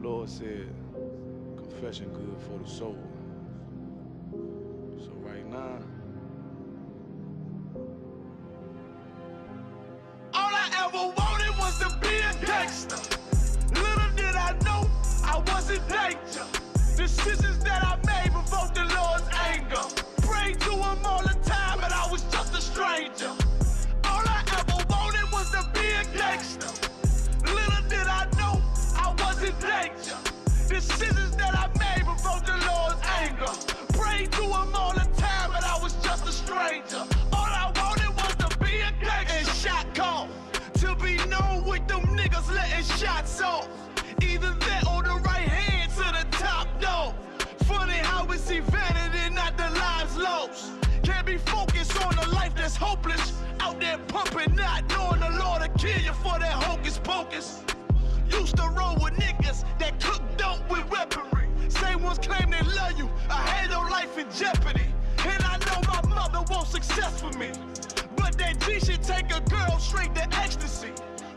Lord said, confession good for the soul. So right now, all I ever wanted was to be a gangster. Little did I know I was in danger. Decisions that I made provoked the Lord's anger. Prayed to him all the time, but I was just a stranger. All I ever wanted was to be a gangster. Little did I know I was in danger. Decisions that I made provoked the Lord's anger. Prayed to him all the time, but I was just a stranger. All I wanted was to be a gangster. And shot call to be known with them niggas letting shots off. Either that or the right hand to the top dog. Funny how we see vanity, not the lives lost. Can't be focused on a life that's hopeless. Out there pumping, not knowing the Lord will kill you for that hocus pocus. Used to roll with niggas that cook dope with weaponry. Same ones claim they love you, I had your life in jeopardy. And I know my mother wants success for me, but that G should take a girl straight to ecstasy.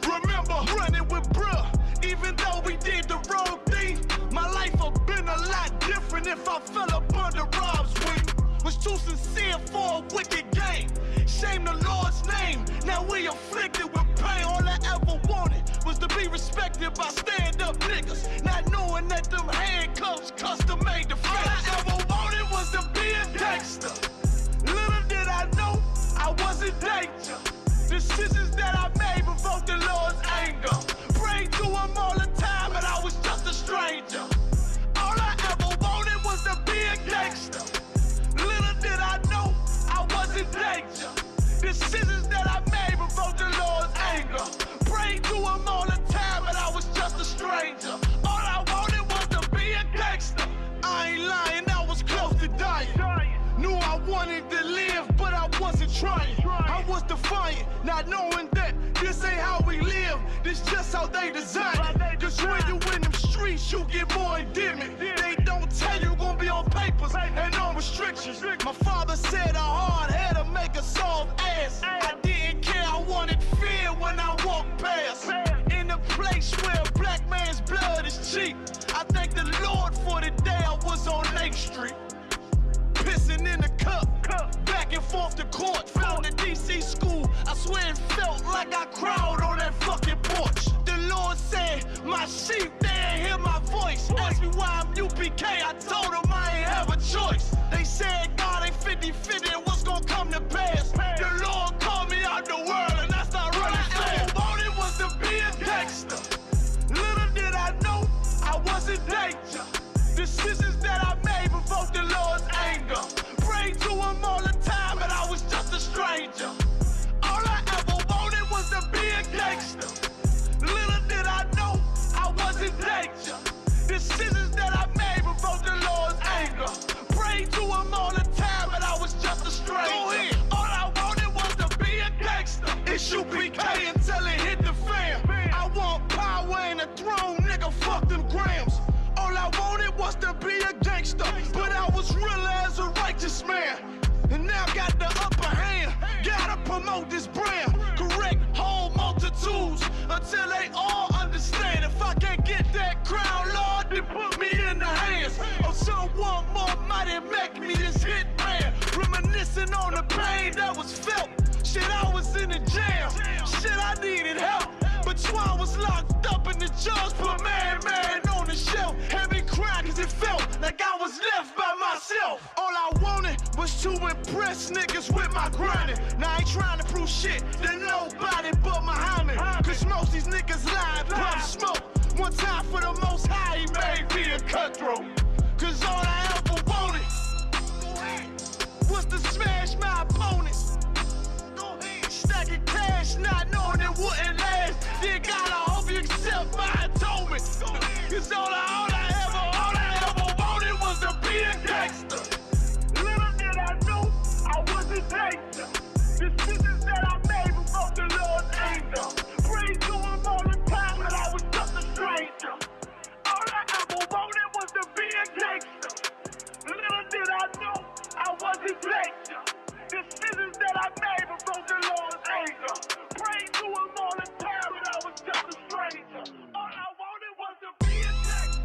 Remember running with bruh, even though we did the wrong thing. My life would've been a lot different if I fell up under Rob's wing. Was too sincere for a wicked game. Shame the Lord's name, now we afflicted with pain. All I ever wanted was to be respected by stand-up niggas, not knowing that them handcuffs custom made the face. All I ever wanted was to be a gangster. Little did I know I was in danger. Decisions that I made provoked the Lord's anger. Prayed to him all the time, but I was just a stranger. All I ever wanted was to be a gangster. Little did I know I was in danger. Decisions that I made provoked the Lord's anger. Prayed to him all the time, but I was just a stranger. All I wanted was to be a gangster. I ain't lying, I was close to dying. Knew I wanted to live, but I wasn't trying. I was defiant, not knowing that this ain't how we live. This just how they design it. Cause when you in them streets, you get more endemic. They don't tell you gon' be on papers and on restrictions. My father said a hard head to make a soft ass. I didn't care, I wanted fear when I walked past. In a place where a black man's blood is cheap, I thank the Lord for the day I was on Lake Street. Pissing in the cup, back and forth to court. Flown to DC school, I swear it felt like I cried on that fucking porch. The Lord said, my sheep, they ain't hear my voice. Asked me why I'm UPK, I told them I ain't have a choice. They said God ain't 50-50 and what's gonna come to pass. The Lord called me out the world and I started running fast. All I wanted was to be a gangster. Little did I know I was in danger. Decisions that I made provoked the Lord's anger. Prayed to him all the time, but I was just a stranger. All I ever wanted was to be a gangster. Little did I know I was in danger. Decisions that I made provoked the Lord's anger. Prayed to him all the time, but I was just a stranger. Go ahead. All I wanted was to be a gangster. It's UPK until it hit the fam. I want power and a throne, nigga, fuck them grams. All I wanted was to be a gangster, but I was real as a righteous man. And now got the upper hand, gotta promote this brand. Correct whole multitudes until they all understand. If I can't get that crown, Lord, then put me in the hands of someone more mighty, make me this hit man. Reminiscing on the pain that was felt. Shit, I was in the jam. Shit, I needed help. But Swan was locked up and the judge put man on the shelf. Had me crying cause it felt like I was left by myself. All I wanted was to impress niggas with my grinding. Now I ain't trying to prove shit to nobody but Muhammad. Cause most these niggas lie, pump smoke. One time for the most high, he made me a cutthroat. Cause all I ever wanted was to smash my opponents. Stacking cash, not knowing it wouldn't last. Then God, I hope you accept my atonement. Cause all I ever wanted was to be a gangster. Little did I know I was in danger. Decisions that I made provoked the Lord's anger. Prayed to him all the time, but I was just a stranger. All I ever wanted was to be a gangster. Little did I know I was in danger. Decisions that I made provoked the Lord's anger. Prayed to him all the time, but I was just a stranger. All I wanted was to be a gangster.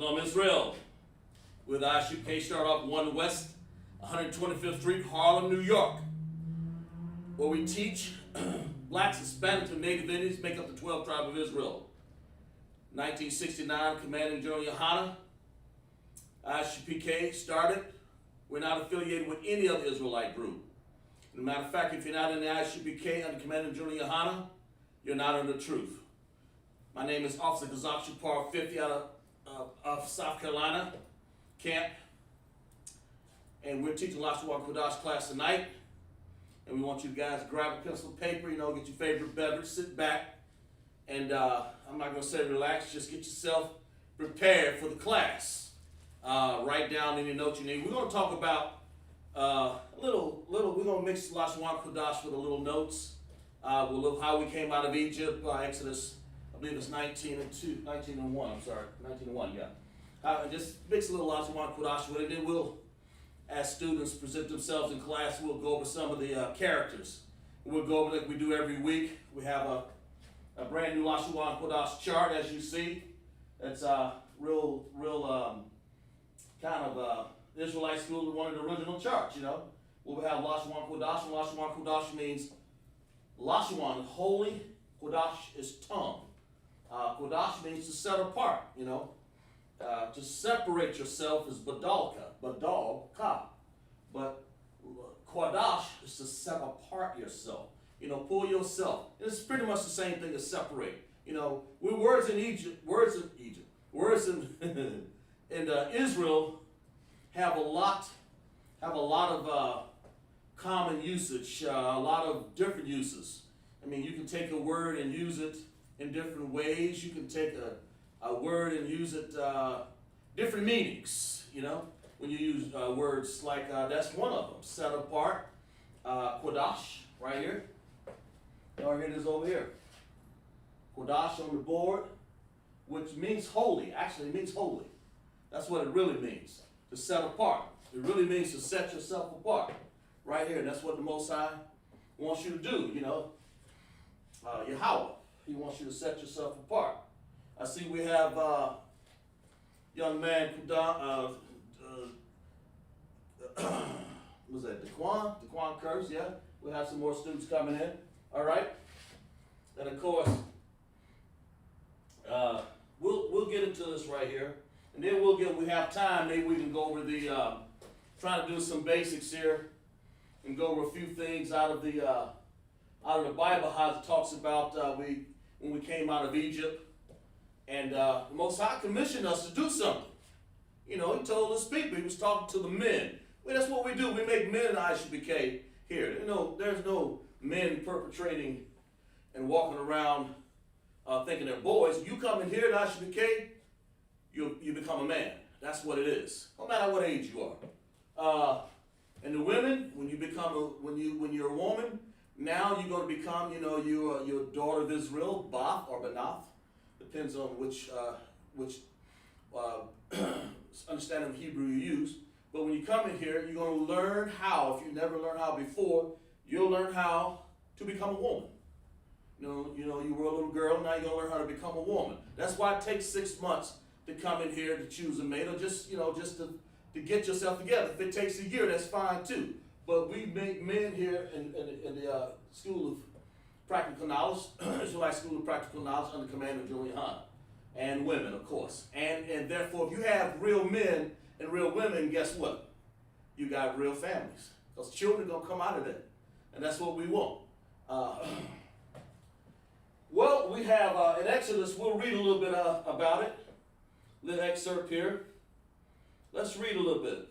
Shalom Israel. With ISUPK, start off 1 West, 125th Street, Harlem, New York, where we teach blacks, Hispanics, and Native Indians make up the 12 tribes of Israel. 1969, Commanding General Yohana, ISUPK started. We're not affiliated with any other Israelite group. As a matter of fact, if you're not in the ISUPK under Commanding General Yohana, you're not under truth. My name is Officer Gazak Shapar 50 out of South Carolina camp. And we're teaching Lashawar Kodash class tonight. And we want you guys to grab a pencil and paper, get your favorite beverage, sit back. And I'm not going to say relax, just get yourself prepared for the class. Write down any notes you need. We're going to talk about we're going to mix Lashawar Kodash with a little notes. We'll look how we came out of Egypt, Exodus, I believe it's 19:1, I'm sorry, 19:1, yeah. And just mix a little Lashawar Kodash with it, and then we'll, as students present themselves in class, we'll go over some of the characters. We'll go over like we do every week. We have a brand new Lashawar Kodash chart, as you see. It's real kind of Israelite school, one of the original charts, We'll have Lashawar Kodash, and Lashawar Kodash means Lashawar, holy, Kodash is tongue. Kodash means to set apart, to separate yourself is badalka, badal-ka. But Kodash is to set apart yourself, pull yourself. It's pretty much the same thing as separate. Words in Israel have a lot of common usage, a lot of different uses. You can take a word and use it in different ways. You can take a word and use it different meanings, when you use words like, that's one of them, set apart, Kodash, right here. Or here it is over here. Kodash on the board, which means holy, actually means holy. That's what it really means, to set apart. It really means to set yourself apart, right here. That's what the Most High wants you to do, Yahweh. He wants you to set yourself apart. I see we have young man, was that Daquan Curse, yeah? We'll have some more students coming in, all right? And of course, we'll get into this right here. And then we have time, maybe we can go over try to do some basics here and go over a few things out of the Bible, how it talks about when we came out of Egypt. And the Most High commissioned us to do something. He told his people, he was talking to the men. Well, that's what we do. We make men in ISUPK here. There's no men perpetrating and walking around thinking they're boys. You come in here at ISUPK, you become a man. That's what it is. No matter what age you are. And the women, when you're a woman, now you're going to become, you're a daughter of Israel, Bath or Banath. Depends on which understanding of Hebrew you use. But when you come in here, you're going to learn how, if you've never learned how before, you'll learn how to become a woman. You were a little girl, now you're going to learn how to become a woman. That's why it takes 6 months to come in here to choose a mate, or just to get yourself together. If it takes a year, that's fine too. But we make men here in the School of Practical Knowledge, Israelite School of Practical Knowledge under command of General Yohana, and women, of course. And therefore, if you have real men and real women, guess what? You got real families. Because children are going to come out of that. And that's what we want. Well, we have, in Exodus, we'll read a little bit about it. Little excerpt here. Let's read a little bit.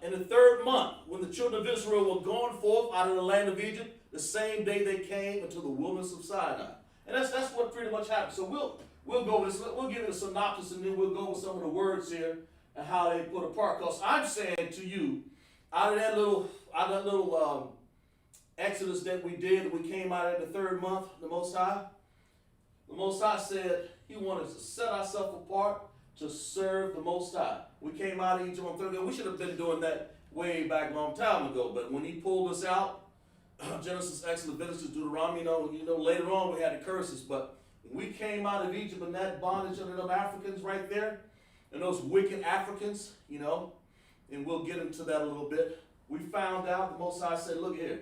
In the 3rd month, when the children of Israel were going forth out of the land of Egypt, the same day they came into the wilderness of Sinai. And that's what pretty much happened. So we'll go with this. We'll give it a synopsis, and then we'll go with some of the words here and how they put apart. Because I'm saying to you, out of that little Exodus that we did, we came out in the 3rd month, the Most High said he wanted us to set ourselves apart to serve the Most High. We came out of Egypt on 3rd day. We should have been doing that way back a long time ago. But when he pulled us out, Genesis, Exodus, Leviticus, Deuteronomy, later on we had the curses. But we came out of Egypt in that bondage under them Africans right there, and those wicked Africans, you know, and we'll get into that a little bit. We found out the Most High said, look here,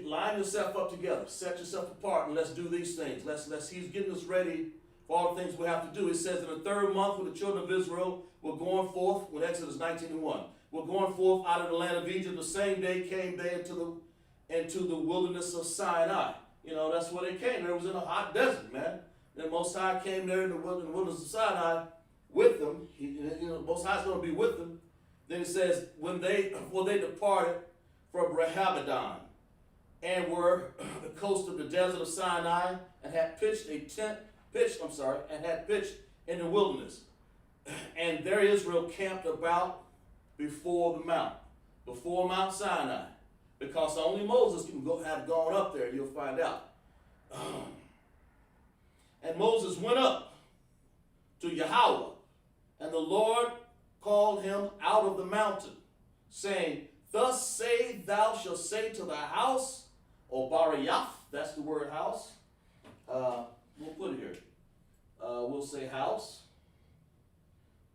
line yourself up together, set yourself apart, and let's do these things. He's getting us ready for all the things we have to do. It says in the 3rd month when the children of Israel were going forth, when Exodus 19:1, were going forth out of the land of Egypt, the same day came they into the wilderness of Sinai. You know, that's where they came. It was in a hot desert, man. The Most High came there in the wilderness of Sinai with them. The Most High's going to be with them. Then it says, before they departed from Rehoboam and were the coast of the desert of Sinai and had pitched in the wilderness. And there Israel camped about before Mount Sinai, because only Moses had gone up there. You'll find out. And Moses went up to Yahweh, and the Lord called him out of the mountain, saying, thus say thou shalt say to the house, or Bariath, that's the word house. We'll put it here. We'll say house.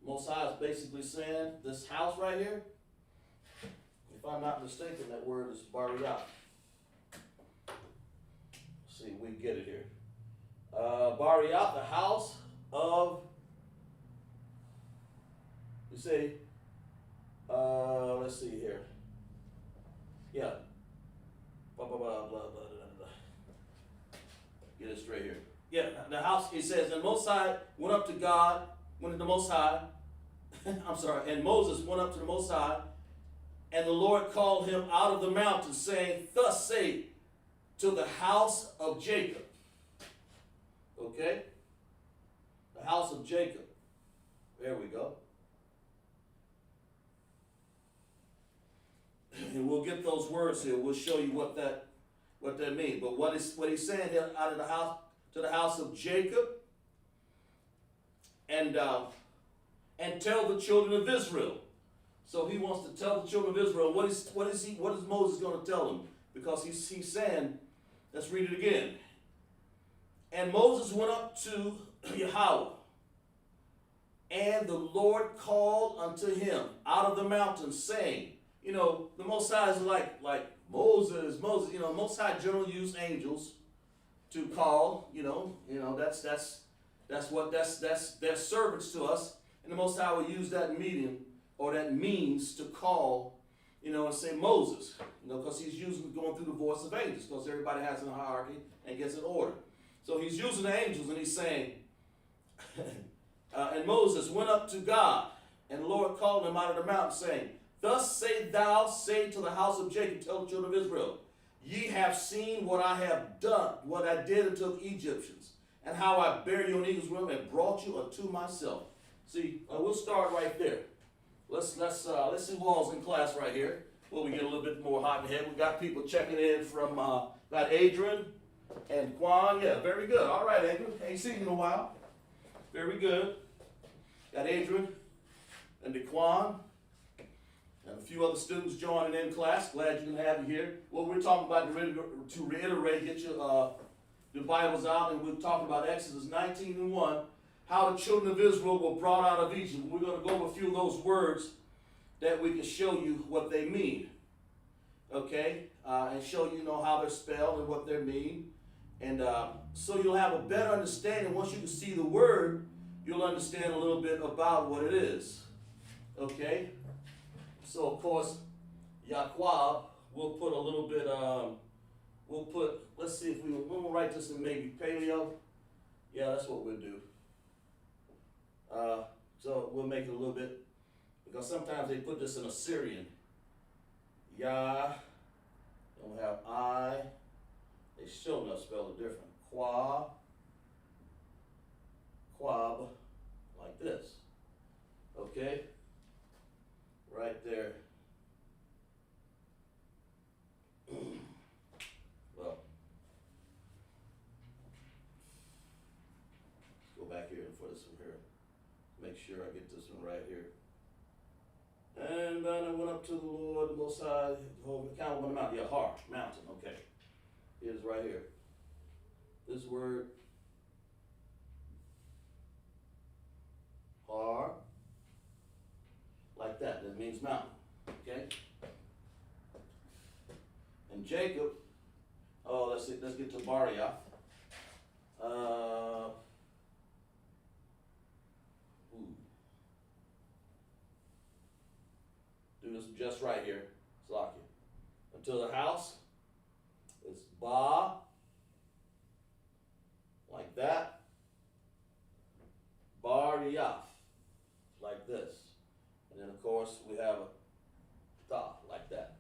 Most High is basically saying this house right here, if I'm not mistaken, that word is Bariath. See if we can get it here. Bariath, the house of, you say, let's see here. Yeah. Blah, blah, blah, blah, blah, blah. Get it straight here. Yeah, the house, it says, and Most High went up to God, went to the Most High, and Moses went up to the Most High, and the Lord called him out of the mountain, saying, thus say to the house of Jacob. Okay? The house of Jacob. There we go. And we'll get those words here. We'll show you what that means. But what he's saying here, out of the house to the house of Jacob, and tell the children of Israel. So he wants to tell the children of Israel what is Moses going to tell them? Because he's saying, let's read it again. And Moses went up to Yahweh, and the Lord called unto him out of the mountain, saying, you know, the Most High is like Moses, you know, Most High generally use angels to call, that's their servants to us, and the Most High will use that medium or that means to call, and say Moses, because he's going through the voice of angels, because everybody has a hierarchy and gets an order. So he's using the angels, and he's saying, and Moses went up to God, and the Lord called him out of the mountain, saying, thus say thou, say to the house of Jacob, tell the children of Israel, ye have seen what I have done, what I did unto the Egyptians, and how I bare you on eagle's wing and brought you unto myself. See, we'll start right there. Let's see who all's in class right here. Well, we get a little bit more hot in the head. We got people checking in from got Adrian and Quan. Yeah, very good. All right, Adrian. Ain't seen you in a while. Very good. Got Adrian and DeQuan. And a few other students joining in class. Glad you can have you here. Well, we're talking about, to reiterate, get your Bibles out, and we're talking about Exodus 19:1, how the children of Israel were brought out of Egypt. We're going to go over a few of those words that we can show you what they mean. Okay? And show you, how they're spelled and what they mean. And so you'll have a better understanding. Once you can see the word, you'll understand a little bit about what it is. Okay? So, of course, Yahweh, we'll put a little bit, let's see if we'll write this in maybe paleo. Yeah, that's what we'll do. So we'll make it a little bit, because sometimes they put this in Assyrian. Yah, and we'll have I. They still not spell it different. Quab, like this. Okay? Right there. Well, let's go back here for this one here. Make sure I get this one right here. And then I went up to the Lord, the Most High, count one mountain. Yeah, mountain. Okay. Here's right here. This word Bar, like that. That means mountain. Okay? And Jacob, oh, let's get to Bariah. Do this just right here. Slock it. Until the house is Ba, like that. Bariah, like this. And then of course we have a Ta, like that.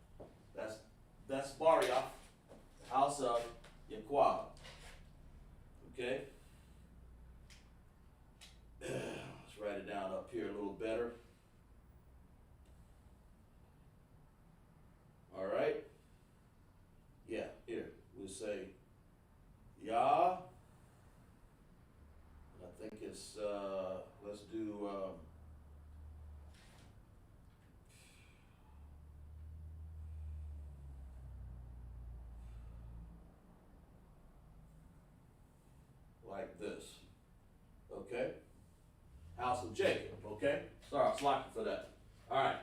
That's Bariah, house of Yaquab. Okay? Let's write it down up here a little better. All right? Yeah, here. We'll say Yah. I think it's, let's do, like this. Okay? House of Jacob. Okay? Sorry, I'm slacking for that. All right.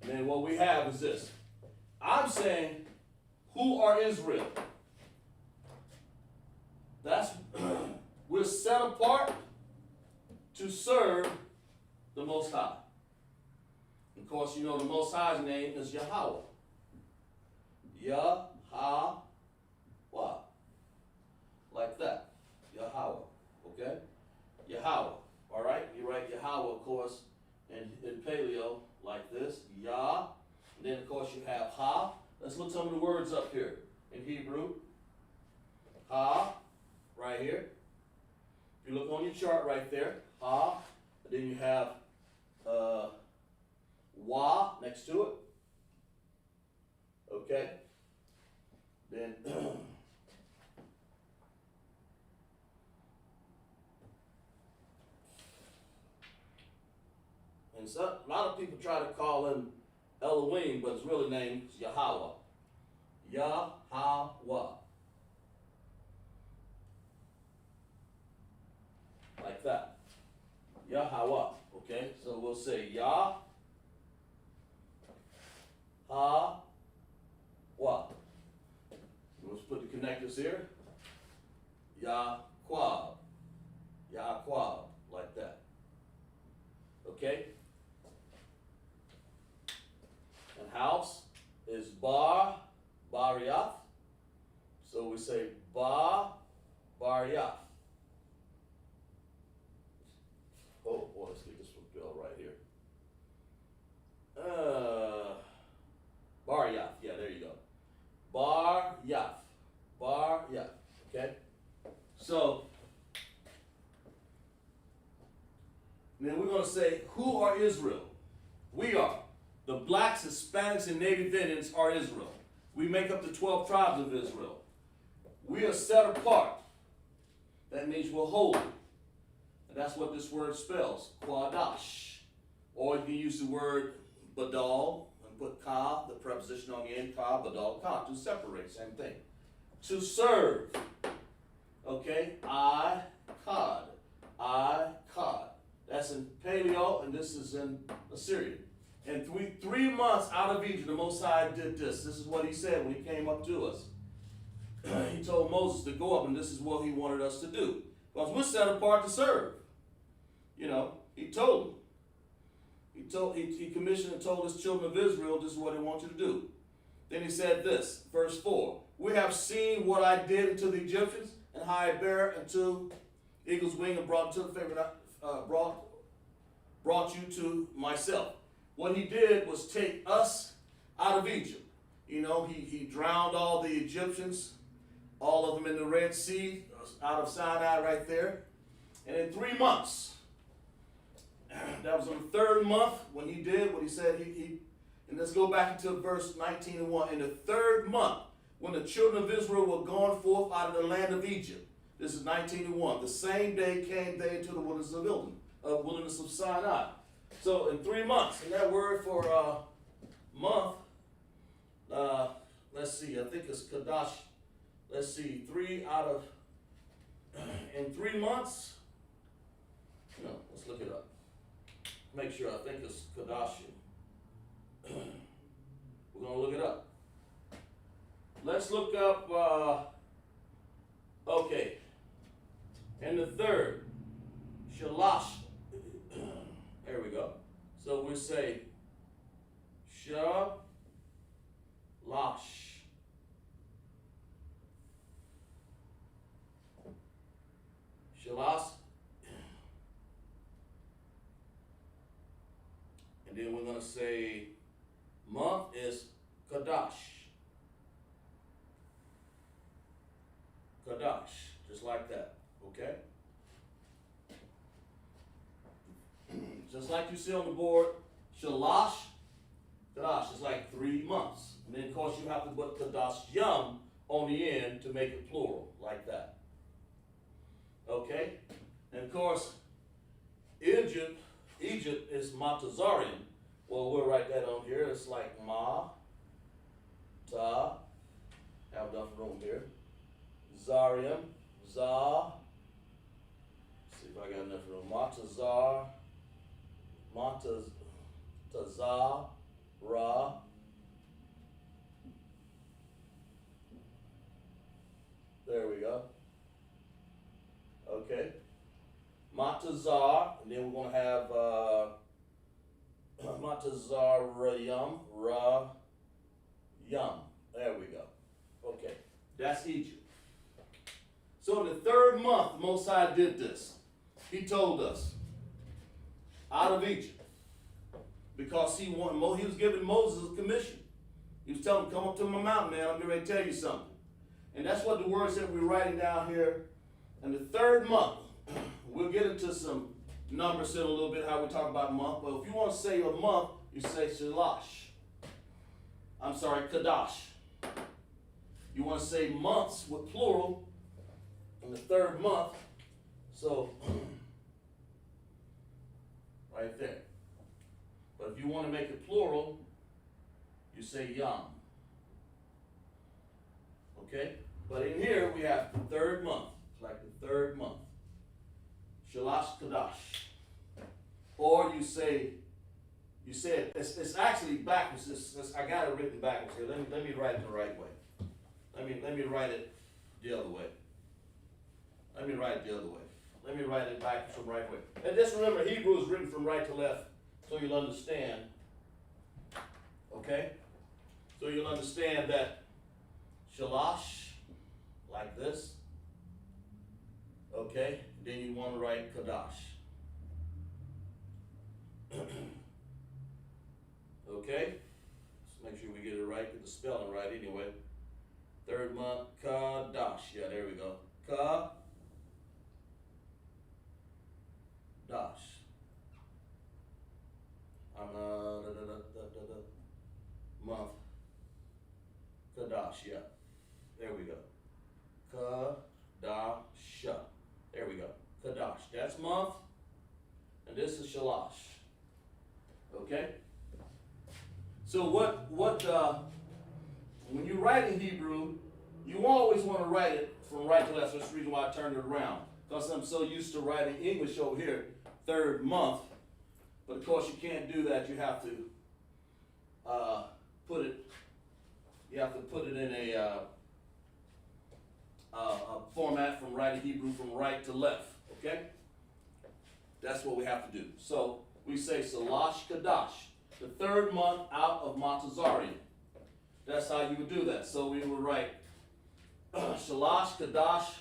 And then what we have is this. I'm saying, who are Israel? That's, we're set apart to serve the Most High. Of course, you know the Most High's name is Yahweh. Yahweh. Like that. Yahweh. Okay? Yahweh. All right? You write Yahweh, of course, in paleo like this. Yah. And then, of course, you have Ha. Let's look some of the words up here in Hebrew. Ha, right here. If you look on your chart right there, Ha. And then you have Wa next to it. Okay? Then, and so, a lot of people try to call him Elohim, but his real name is Yahweh. Yahweh. Like that. Yahweh. Okay? So we'll say Yah. Let's put the connectors here. Yaquab. Yaquab. Like that. Okay? And house is Bariah. So we say Bariah. Oh boy, let's get this one Bill right here. Bariah. Yeah, there you go. Bariah. Okay? So, then we're going to say, who are Israel? We are. The blacks, Hispanics, and Native Indians are Israel. We make up the 12 tribes of Israel. We are set apart. That means we're holy. And that's what this word spells, Quadash. Or you can use the word Badal and put Ka, the preposition on the end, Ka, Badal, Ka, to separate, same thing. To serve. Okay? I-Kad. That's in Paleo, and this is in Assyrian. And 3 months out of Egypt, the Most High did this. This is what he said when he came up to us. He told Moses to go up, and this is what he wanted us to do. Because we're set apart to serve. You know, he told them. He commissioned and told his children of Israel, this is what he wants you to do. Then he said this, verse 4. We have seen what I did unto the Egyptians, and how I bare unto eagle's wing, and brought to the favorite, brought you to myself. What he did was take us out of Egypt. You know, he drowned all the Egyptians, all of them in the Red Sea, out of Sinai right there. And in 3 months, that was on the 3rd month when he did what he said and let's go back into verse 19:1. In the 3rd month, when the children of Israel were gone forth out of the land of Egypt, this is 19:1. The same day came they into the wilderness of Sinai. So in 3 months, and that word for month, let's see, I think it's Kadash. Let's see, in 3 months, no, let's look it up. make sure, I think it's Kadashim. We're going to look it up. Let's look up, okay. And the third, Shalash. There we go. So we say Shalash. Shalash. And then we're going to say month is Kadash. Kadash, just like that, okay? Just like you see on the board, Shalash, Kadash is like 3 months. And then of course you have to put Kadash Yum on the end to make it plural, like that. Okay? And of course, Egypt is Matazarian. Well, we'll write that on here. It's like Ma, Ta, have enough room here. Zarium, Za. Let's see if I got enough room. Matazar, Matazar, Ra. There we go. Okay. Matazar, and then we're going to have Matazarayum, Ra, Yum. There we go. Okay, that's Egypt. So in the third month, the Most High did this. He told us, out of Egypt, because he was giving Moses a commission. He was telling him, come up to my mountain, man, I'm getting ready to tell you something. And that's what the word said we're writing down here. In the third month, we'll get into some numbers in a little bit, how we talk about month. But if you want to say a month, you say Shalash. I'm sorry, Kadash. You want to say months with plural in the third month. So, right there. But if you want to make it plural, you say Yom. Okay? But in here, we have the third month. It's like the third month. Shalash Kadash. Or you say it's actually backwards. I got it written backwards here. Let me write it the right way. Let me write it the other way. Let me write it the other way. Let me write it backwards from right way. And just remember, Hebrew is written from right to left, so you'll understand. Okay? So you'll understand that Shalash, like this. Okay? Then you want to write Kadash. Okay? Let's make sure we get it right, get the spelling right anyway. Third month, Kadash. Yeah, there we go. Kadash. Month. Kadash, yeah. There we go. Kadash. There we go. Kadash. That's month. And this is Shalash. Okay? So when you write in Hebrew, you always want to write it from right to left. So that's the reason why I turned it around. Because I'm so used to writing English over here, third month. But of course you can't do that. You have to put it in a format from writing Hebrew from right to left. Okay? That's what we have to do. So we say Shalash Kadash, the third month out of Matazarian. That's how you would do that. So we would write Shalash Kadash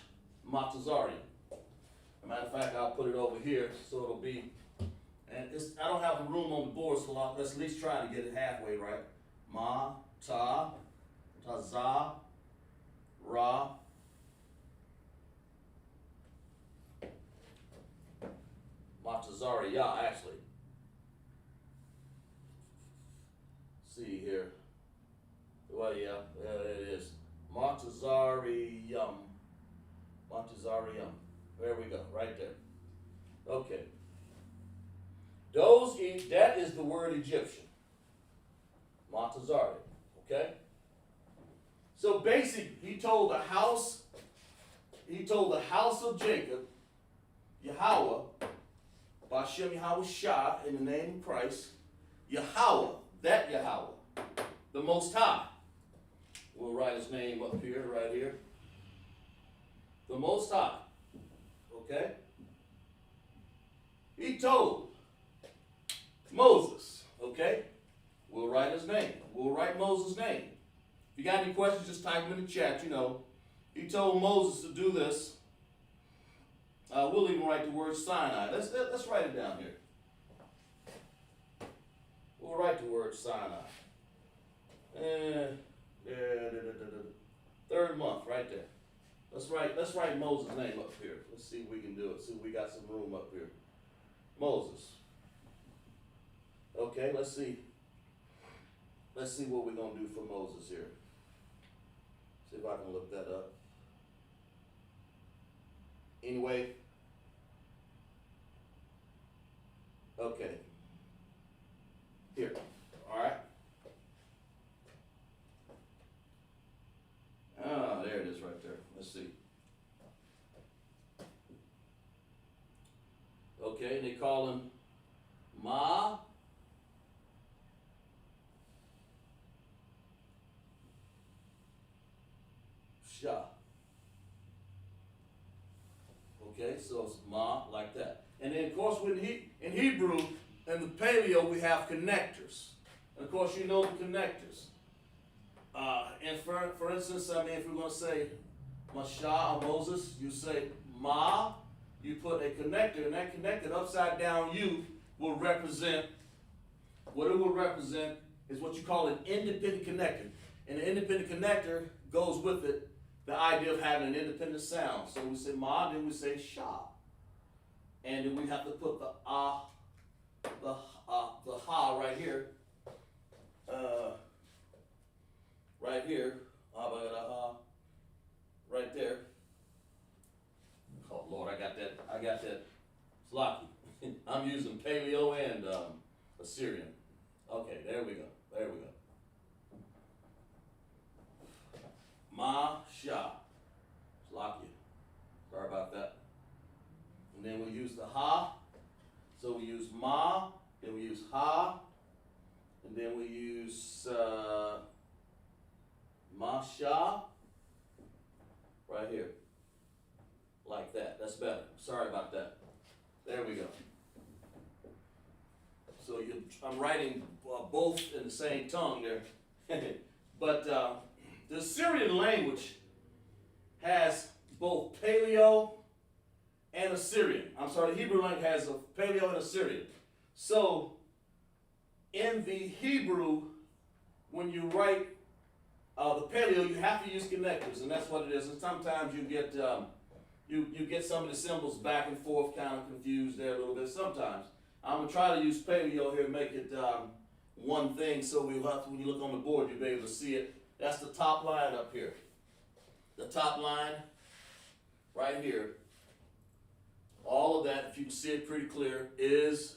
Matazarian. As a matter of fact, I'll put it over here so it'll be, and I don't have room on the board, so let's at least try to get it halfway right. Ma, Ta, Taza, Ra, Matazariya, actually. See here. Well, yeah, it is. Matazariyum. Matazariyum. There we go, right there. Okay. Those, that is the word Egyptian. Matazari. Okay? So basically, he told the house of Jacob, Yahweh, Ba'Shem Yahweh Shah, in the name of Christ, Yahweh, that Yahweh, the Most High. We'll write his name up here, right here. The Most High. Okay? He told Moses, okay? We'll write his name. We'll write Moses' name. If you got any questions, just type them in the chat, you know. He told Moses to do this. We'll even write the word Sinai. Let's write it down here. We'll write the word Sinai. Third month, right there. Let's write Moses' name up here. Let's see if we can do it. See if we got some room up here. Moses. Okay, let's see. Let's see what we're gonna do for Moses here. See if I can look that up. Anyway. Okay. Here. All right. Ah, there it is right there. Let's see. Okay, they call him Ma. Shah. Okay, so it's Ma like that. And then, of course, in Hebrew and the Paleo, we have connectors. And, of course, you know the connectors. And for instance, I mean, if we're going to say Mashah or Moses, you say Ma, you put a connector, and that connected upside down U will represent, what it will represent is what you call an independent connector. And the independent connector goes with it the idea of having an independent sound. So we say Ma, then we say Shah. And then we have to put the Ha right here. Right here. Right there. Oh Lord, I got that. Sloppy. I'm using Paleo and Assyrian. Okay, there we go. Ma Shah. Sloppy. Sorry about that. And then we use the Ha. So we use Ma, then we use Ha, and then we use Ma Shah right here. Like that. That's better. Sorry about that. There we go. So I'm writing both in the same tongue there. But the Assyrian language has both Paleo and Assyrian. I'm sorry, the Hebrew language has a Paleo and Assyrian. So in the Hebrew, when you write the Paleo, you have to use connectors, and that's what it is. And sometimes you get you get some of the symbols back and forth, kind of confused there a little bit. Sometimes I'm gonna try to use Paleo here, make it one thing, so we'll have to, when you look on the board, you'll be able to see it. That's the top line up here. The top line right here. All of that, if you can see it pretty clear, is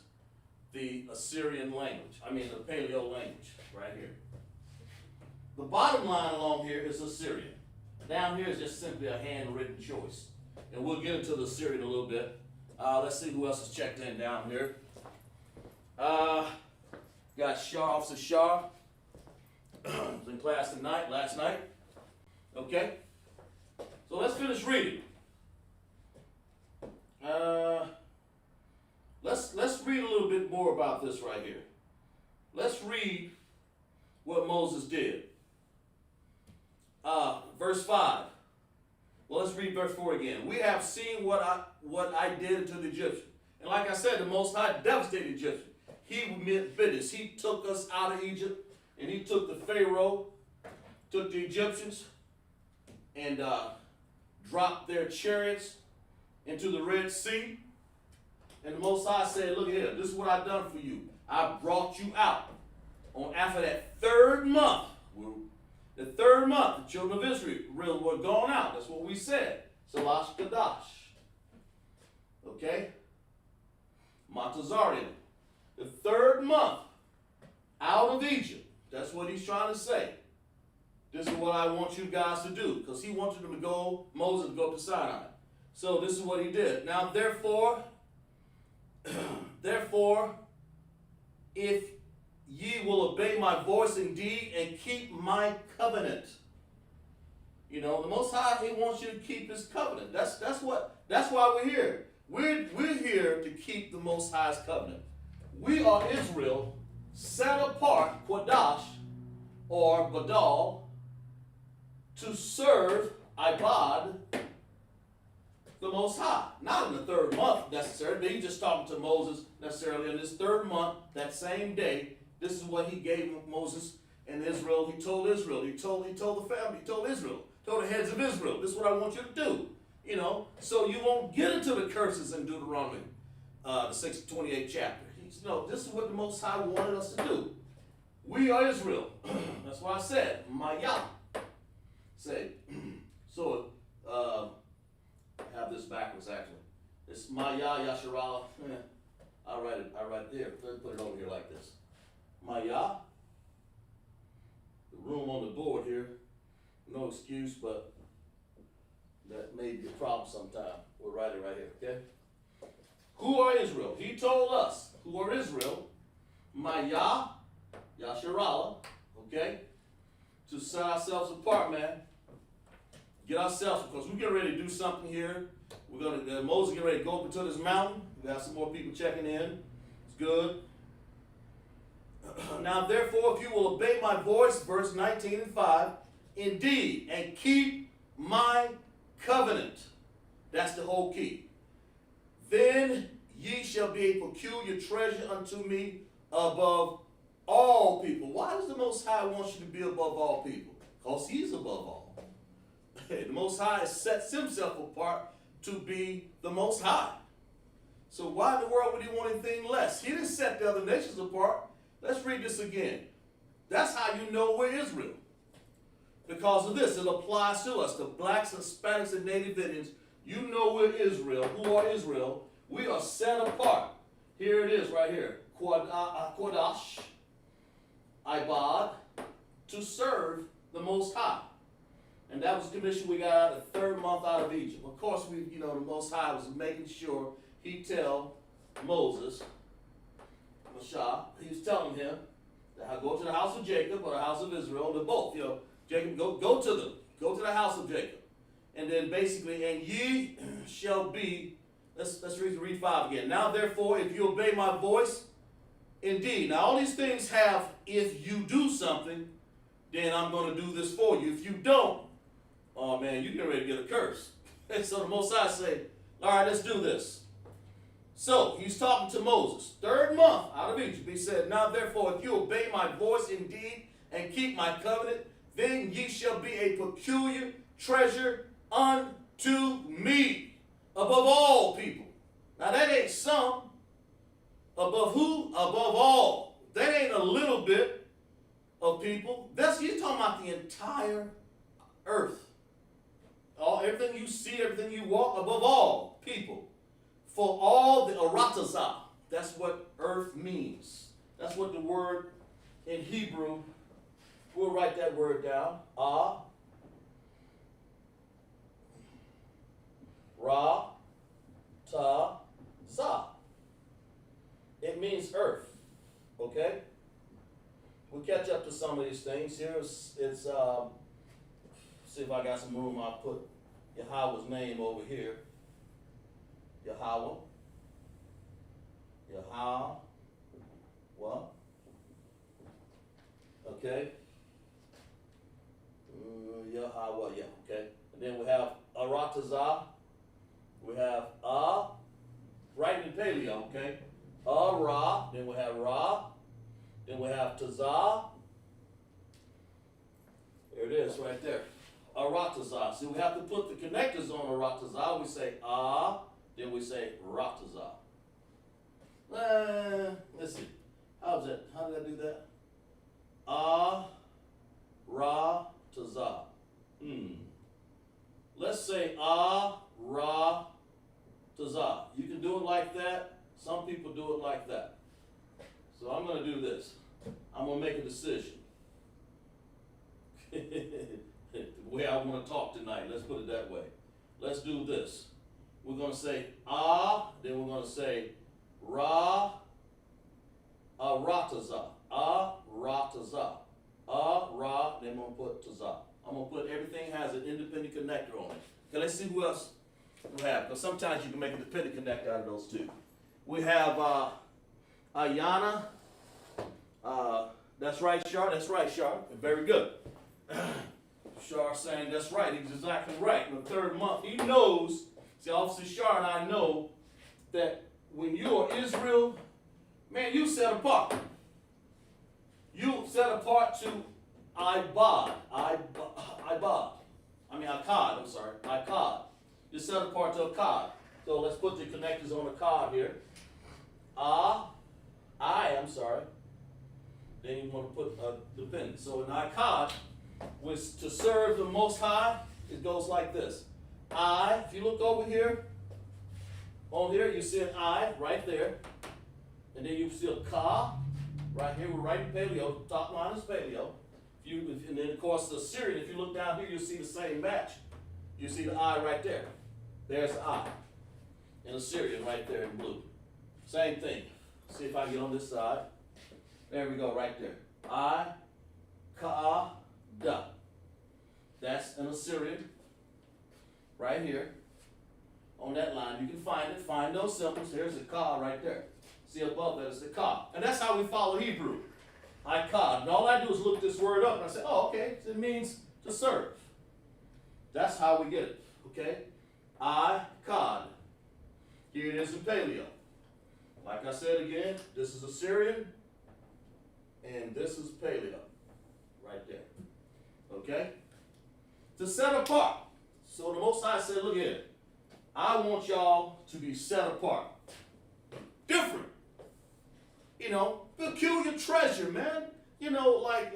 the Assyrian language. I mean the Paleo language right here. The bottom line along here is Assyrian. Down here is just simply a handwritten choice. And we'll get into the Assyrian a little bit. Let's see who else is checked in down here. Got Shah, Officer Shah. Was in class last night. Okay? So let's finish reading. Let's read a little bit more about this right here. Let's read what Moses did. Verse 5. Well, let's read verse 4 again. We have seen what I did to the Egyptians. And like I said, the Most High devastated the Egyptians. He meant business. He took us out of Egypt, and he took the Pharaoh, took the Egyptians, and dropped their chariots into the Red Sea. And the Most High said, look here, this is what I've done for you. I brought you out. After that third month, the children of Israel were gone out. That's what we said. Salash Kadash. Okay? Montazarian. The third month out of Egypt. That's what he's trying to say. This is what I want you guys to do. Because he wanted them to go, Moses to go to Sinai. So this is what he did. Now therefore, Therefore, if ye will obey my voice indeed and keep my covenant. You know, the Most High, He wants you to keep His covenant. That's why we're here. We're here to keep the Most High's covenant. We are Israel, set apart, Quadash, or Badal, to serve Ibad, the Most High. Not in the third month necessarily. They just talking to Moses necessarily in this third month, that same day. This is what He gave Moses and Israel. He told Israel. He told the family. He told Israel. Told the heads of Israel. This is what I want you to do. You know, so you won't get into the curses in Deuteronomy, the 6th, 28th chapter. This is what the Most High wanted us to do. We are Israel. That's why I said, Maya. Say, so, I have this backwards actually. It's Maya Yasharala. I'll write it here. Let's put it over here like this. Maya. The room on the board here. No excuse, but that may be a problem sometime. We'll write it right here, okay? Who are Israel? He told us who are Israel. Maya Yasharala, okay? To set ourselves apart, man. Get ourselves, because we're getting ready to do something here. We're going to, Moses get ready to go up into this mountain. We got some more people checking in. It's good. Now, therefore, if you will obey my voice, verse 19 and 5, indeed, and keep my covenant. That's the whole key. Then ye shall be a peculiar treasure unto me above all people. Why does the Most High want you to be above all people? Because He's above all. The Most High sets Himself apart to be the Most High. So why in the world would He want anything less? He didn't set the other nations apart. Let's read this again. That's how you know we're Israel. Because of this, it applies to us, the blacks, Hispanics, and Native Indians. You know we're Israel. Who are Israel? We are set apart. Here it is right here. Quadash, Ibad, to serve the Most High. And that was the commission we got out the third month out of Egypt. Of course, the Most High was making sure He tell Moses, Mashah, He was telling him that I go to the house of Jacob or the house of Israel, they're both, Jacob, go to them. Go to the house of Jacob. And then basically, and ye shall be, let's read 5 again. Now therefore, if you obey my voice, indeed. Now all these things have, if you do something, then I'm going to do this for you. If you don't, oh man, you're getting ready to get a curse. And so the Most High say, all right, let's do this. So He's talking to Moses, third month out of Egypt. He said, now therefore, if you obey my voice indeed and keep my covenant, then ye shall be a peculiar treasure unto me above all people. Now that ain't some. Above who? Above all. That ain't a little bit of people. You're talking about the entire earth. Everything you see, everything you walk, above all people. For all the aratazah. That's what earth means. That's what the word in Hebrew. We'll write that word down. Ra-ta-za. It means earth. Okay? We'll catch up to some of these things. Here it's see if I got some room. I'll put Yahweh's name over here. Yahweh. Okay. Yahweh, yeah, okay. And then we have Aratazah. We have right in Paleo, okay. Ra, then we have Ra. Then we have Tazah. There it is, right there. Aratazah. See, we have to put the connectors on Aratazah. We say then we say Ratazah. Let's see. How did I do that? Ra-tazah. Let's say Ra-tazah. You can do it like that. Some people do it like that. So I'm going to do this. I'm going to make a decision. The way I want to talk tonight. Let's put it that way. Let's do this. We're going to say then we're going to say Rataza. Rataza. Then I'm going to put taza. I'm going to put everything has an independent connector on it. Okay, let's see who else we have. Because sometimes you can make a dependent connector out of those two. We have Ayana. That's right, Shar. That's right, Shar. Very good. Shar saying that's right. He's exactly right. In the third month, he knows. See, Officer Shar and I know that when you are Israel, man, you set apart. You set apart to Akkad. You're set apart to Akkad. So let's put the connectors on Akkad here. Then you want to put a dependent. So in Akkad, was to serve the Most High, it goes like this. If you look over here, on here, you see an I right there. And then you see a Ka right here. We're right in paleo. Top line is paleo. And then, of course, the Syrian, if you look down here, you'll see the same match. You see the I right there. There's the I. And the Syrian right there in blue. Same thing. See if I get on this side. There we go, right there. I, Ka, Da. That's an Assyrian. Right here. On that line. You can find it. Find those symbols. There's the Ka right there. See above that is the Ka. And that's how we follow Hebrew. Akkad. And all I do is look this word up and I say, oh, okay. It means to serve. That's how we get it. Okay? Akkad. Here it is in paleo. Like I said again, this is Assyrian. And this is paleo. Right there. Okay? To set apart. So the Most High said, look here. I want y'all to be set apart. Different. You know, peculiar treasure, man. You know, like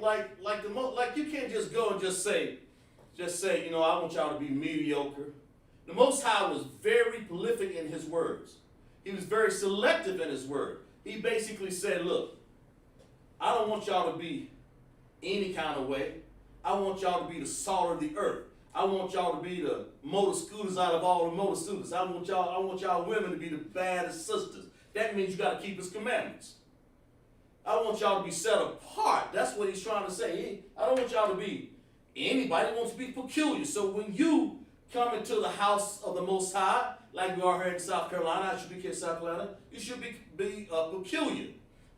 you can't just go and just say, you know, I want y'all to be mediocre. The Most High was very prolific in his words. He was very selective in his word. He basically said, look, I don't want y'all to be any kind of way. I want y'all to be the salt of the earth. I want y'all to be the motor scooters out of all the motor scooters. I want y'all women to be the baddest sisters. That means you got to keep his commandments. I want y'all to be set apart. That's what he's trying to say. I don't want y'all to be anybody who wants to be peculiar. So when you come into the house of the Most High, like we are here in South Carolina, I should be here in South Carolina, you should be peculiar.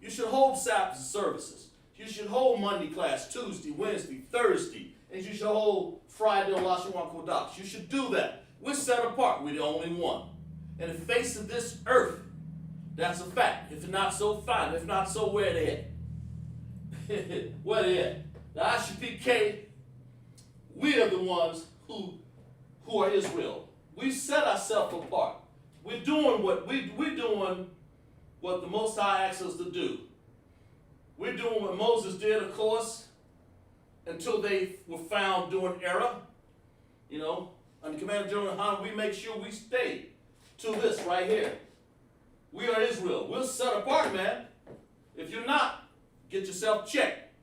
You should hold Sabbath services. You should hold Monday class, Tuesday, Wednesday, Thursday, and you should hold Friday on Lashawan Kodash. You should do that. We're set apart. We're the only one. In the face of this earth, that's a fact. If not so, fine. If not so, where they at? Where they at? The ISUPK, we are the ones who are Israel. We set ourselves apart. We're doing what the Most High asks us to do. We're doing what Moses did, of course, until they were found doing error. You know, under Commander General Han, we make sure we stay to this right here. We are Israel. We're set apart, man. If you're not, get yourself checked.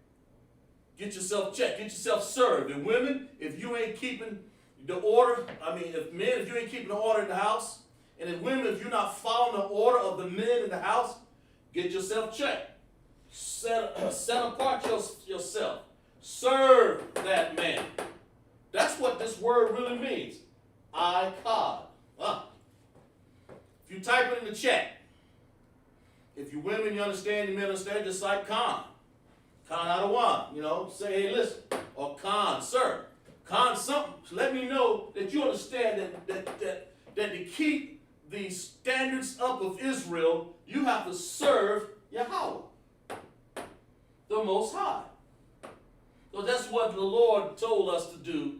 Get yourself checked. Get yourself served. And women, if you ain't keeping the order, if you ain't keeping the order in the house, and if women, if you're not following the order of the men in the house, get yourself checked. Set apart yourself. Serve that man. That's what this word really means. Akkad. If you type it in the chat, if you women, you understand, you men understand, just like Khan. Khan Adawan, you know, say, hey, listen. Or Khan, sir. Khan something. Let me know that you understand that to keep the standards up of Israel, you have to serve Yahweh, the Most High. So that's what the Lord told us to do.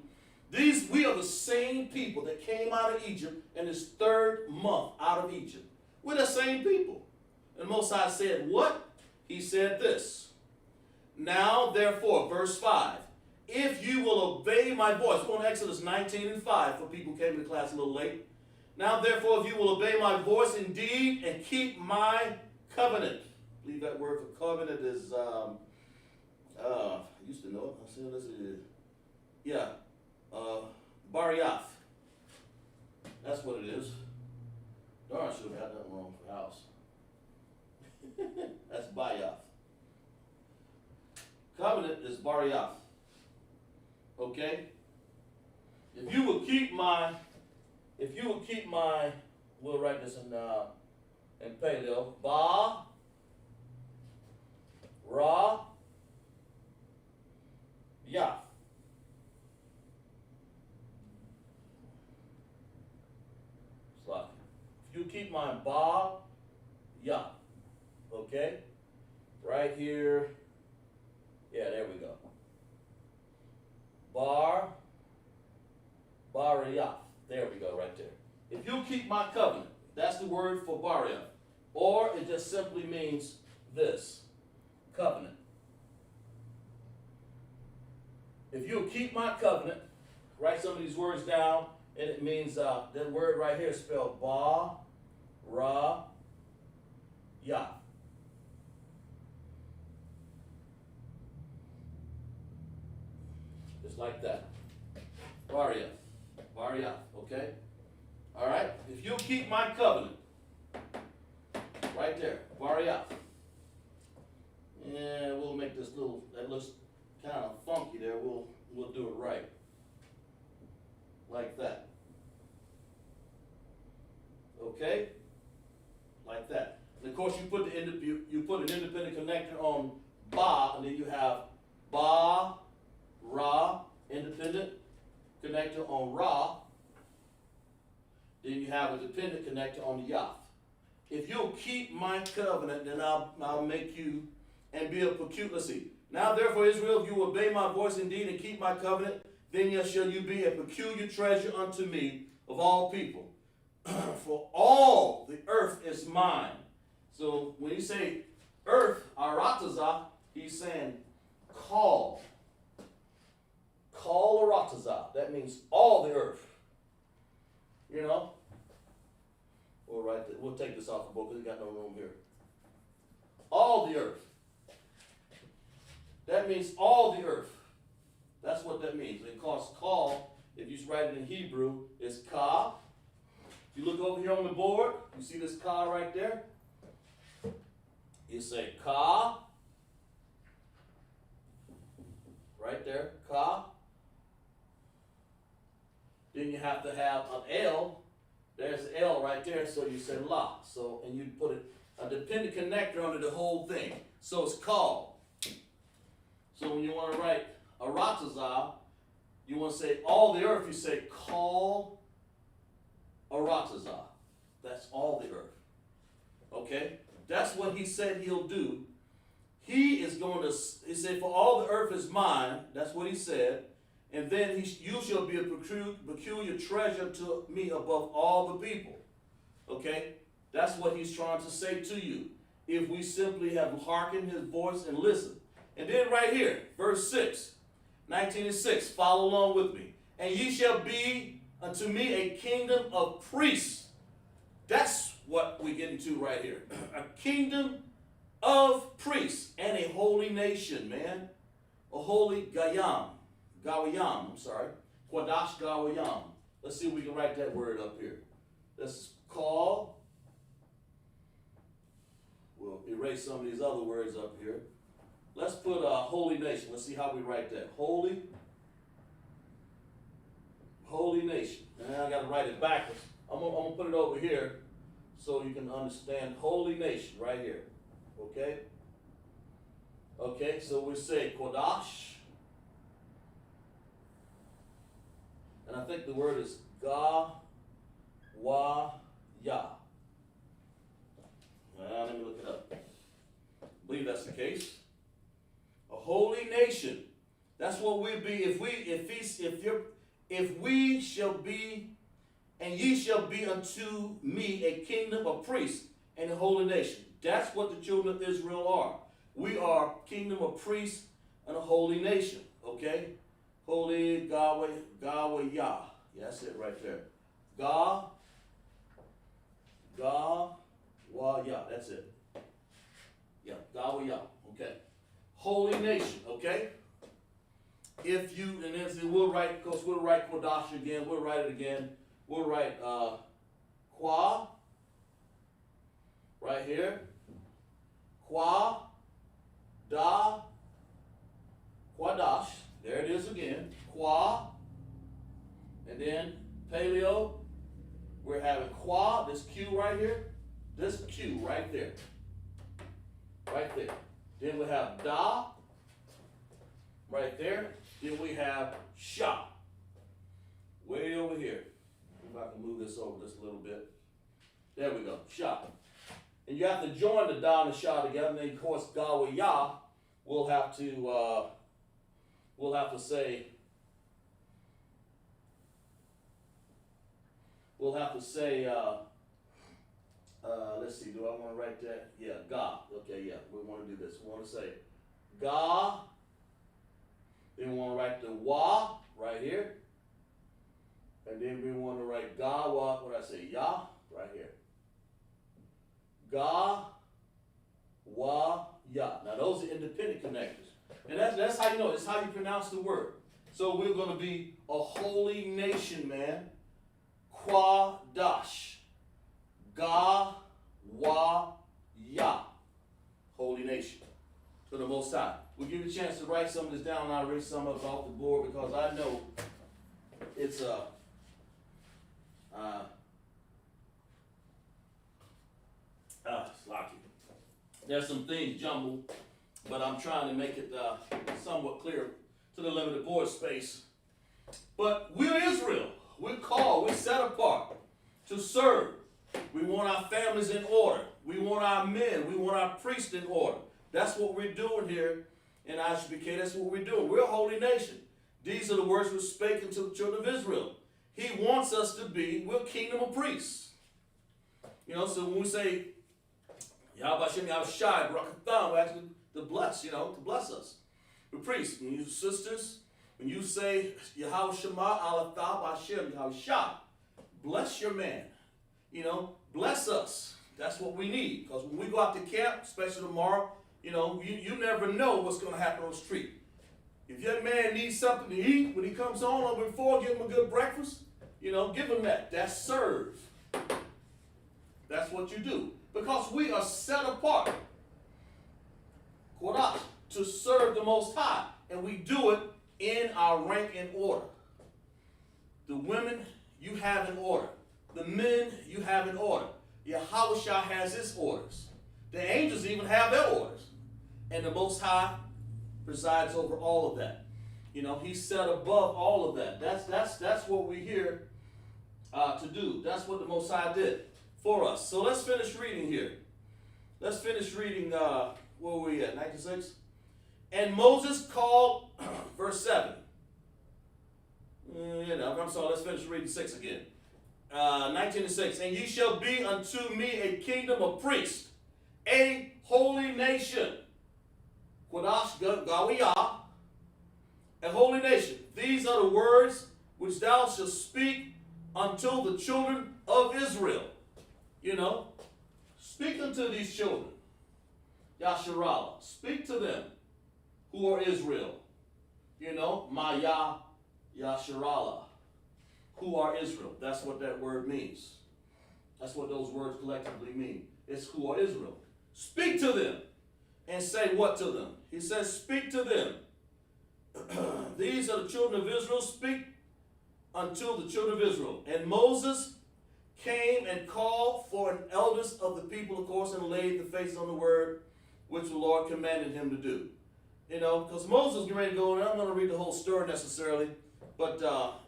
We are the same people that came out of Egypt in this third month out of Egypt. We're the same people. And Most High said what? He said this. Now, therefore, verse 5, if you will obey my voice. We're going to Exodus 19:5 for people who came to class a little late. Now, therefore, if you will obey my voice indeed and keep my covenant. I believe that word for covenant is, I used to know it. I said, this is, yeah, Bariath. That's what it is. Darn, I should have had that wrong for house. Covenant is Bariath. Okay? If you will keep my, we'll write this in Paleo, Ba, Ra, Yah. So if you keep my Ba, Yah. Okay? Right here. Yeah, there we go. Bariath. There we go, right there. If you keep my covenant, that's the word for Bariath. Or it just simply means this, covenant. If you keep my covenant, write some of these words down, and it means that word right here is spelled Ba, Ra, Yah. Just like that. Bariath. Bariath, okay? All right? If you keep my covenant, right there, Bariath. Yeah, we'll make this little, that looks kind of funky there. We'll do it right. Like that. Okay? Like that. And of course you put an independent connector on Ba, and then you have Ba, Ra, independent connector on Ra. Then you have a dependent connector on the Yah. If you'll keep my covenant, then I'll make you and be a peculiar. Let's see. Now therefore, Israel, if you obey my voice indeed and keep my covenant, then shall you be a peculiar treasure unto me of all people. For all the earth is mine. So when you say earth, aratazah, he's saying call. Call aratazah. That means all the earth. You know? We'll take this off the book because we got no room here. All the earth. That means all the earth. That's what that means. It calls call, if you write it in Hebrew, is ka. If you look over here on the board, you see this ka right there? You say ka. Right there, ka. Then you have to have an L. There's L right there, so you say la. So, and you put a dependent connector under the whole thing. So it's called. So when you want to write aratazah, you want to say all the earth, you say call aratazah. That's all the earth. Okay? That's what he said he'll do. He is going to, he said, for all the earth is mine. That's what he said. And then you shall be a peculiar treasure to me above all the people. Okay? That's what he's trying to say to you. If we simply have hearkened his voice and listened. And then right here, verse 6, 19 and 6, follow along with me. And ye shall be unto me a kingdom of priests. That's what we get into right here. A kingdom of priests and a holy nation, man. A holy Gawayam. Quadash Gawayam. Let's see if we can write that word up here. Let's call. We'll erase some of these other words up here. Let's put a holy nation. Let's see how we write that. Holy nation. And I got to write it backwards. I'm gonna put it over here so you can understand holy nation right here. Okay? Okay, so we say Kodash. And I think the word is Gawayah. Let me look it up. I believe that's the case. A holy nation. That's what we'll be if we shall be, and ye shall be unto me a kingdom of priests and a holy nation. That's what the children of Israel are. We are kingdom of priests and a holy nation. Okay? Holy Gawayah. Yeah, that's it right there. Gawayah. That's it. Yeah, Gawayah. Okay. Holy nation. Okay. If you, and then we'll write Kodash again. We'll write it again. We'll write Kwa. Right here. Kwa. Da. There it is again. Qua. And then paleo. We're having qua, this Q right here. This Q right there. Right there. Then we have da. Right there. Then we have sha. Way over here. If I can move this over just a little bit. There we go. Sha. And you have to join the da and the sha together. And then of course ga with ya, we'll have to say let's see, do I want to write that? Yeah, ga. Okay, yeah, we want to do this. We want to say ga. Then we want to write the wa right here. And then we want to write ga, wa, what did I say? Ya, right here. Ga, wa, ya. Now those are independent connectors. And that's how you know, it's how you pronounce the word. So we're going to be a holy nation, man. Quadash. Ga, wa, ya. Holy nation. To the Most High. We'll give you a chance to write some of this down, and I'll read some of it off the board because I know it's sloppy. There's some things jumbled, but I'm trying to make it somewhat clear to the limited board space. But we're Israel. We're called. We're set apart to serve. We want our families in order. We want our men. We want our priests in order. That's what we're doing here in ISUPK. That's what we're doing. We're a holy nation. These are the words were spoken to the children of Israel. He wants us to be, we're a kingdom of priests. You know, so when we say, Yahweh Yahushai, Barakatham, we actually to bless, to bless us. We're priests. When you sisters, when you say, Yahweh Shema, Alathab, Hashem, Yahushai, bless your man. Bless us. That's what we need. Because when we go out to camp, especially tomorrow, you never know what's going to happen on the street. If your man needs something to eat when he comes home or before, give him a good breakfast, give him that. That's serve. That's what you do. Because we are set apart to serve the Most High. And we do it in our rank and order. The women, you have in order. The men, you have in order. Yahushua has his orders. The angels even have their orders. And the Most High presides over all of that. He's set above all of that. That's what we're here to do. That's what the Most High did for us. So let's finish reading here. Let's finish reading, where were we at, 96? And Moses called, verse 7. I'm sorry, let's finish reading 6 again. 19:6. And ye shall be unto me a kingdom of priests, a holy nation. Quadash Gawiyah, a holy nation. These are the words which thou shalt speak unto the children of Israel. Speak unto these children. Yasharallah. Speak to them who are Israel. Maya Yasharallah. Who are Israel. That's what that word means. That's what those words collectively mean. It's who are Israel. Speak to them. And say what to them? He says, speak to them. These are the children of Israel. Speak unto the children of Israel. And Moses came and called for an elders of the people, of course, and laid the faces on the word which the Lord commanded him to do. Because Moses was getting ready to go, and I'm not going to read the whole story necessarily, but I'll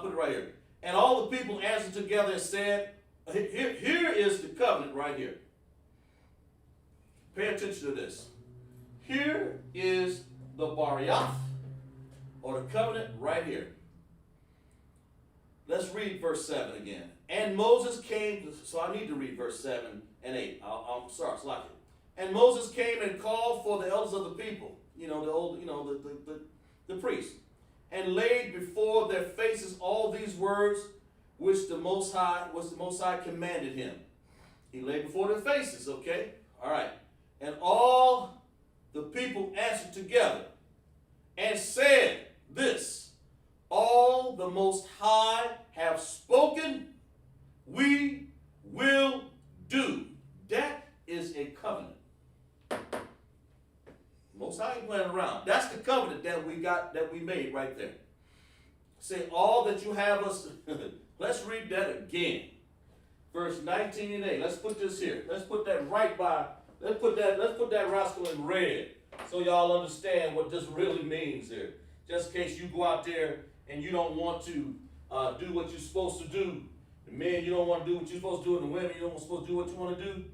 put it right here. And all the people answered together and said, here is the covenant right here. Pay attention to this. Here is the Bariath, or the covenant right here. Let's read verse 7 again. And Moses came, so I need to read verse 7 and 8. I'm sorry, it's like it. And Moses came and called for the elders of the people, the priests, and laid before their faces all these words which the Most High commanded him. He laid before their faces, okay? All right. And all the people answered together and said this, all the Most High have spoken, we will do. That is a covenant. Most High ain't playing around. That's the covenant that we made right there. Say, all that you have us. Let's read that again. Verse 19 and 8. Let's put this here. Let's put that right by. Let's put that rascal in red, so y'all understand what this really means here. Just in case you go out there and you don't want to do what you're supposed to do. The men, you don't want to do what you're supposed to do, and the women, you don't supposed to do what you want to do.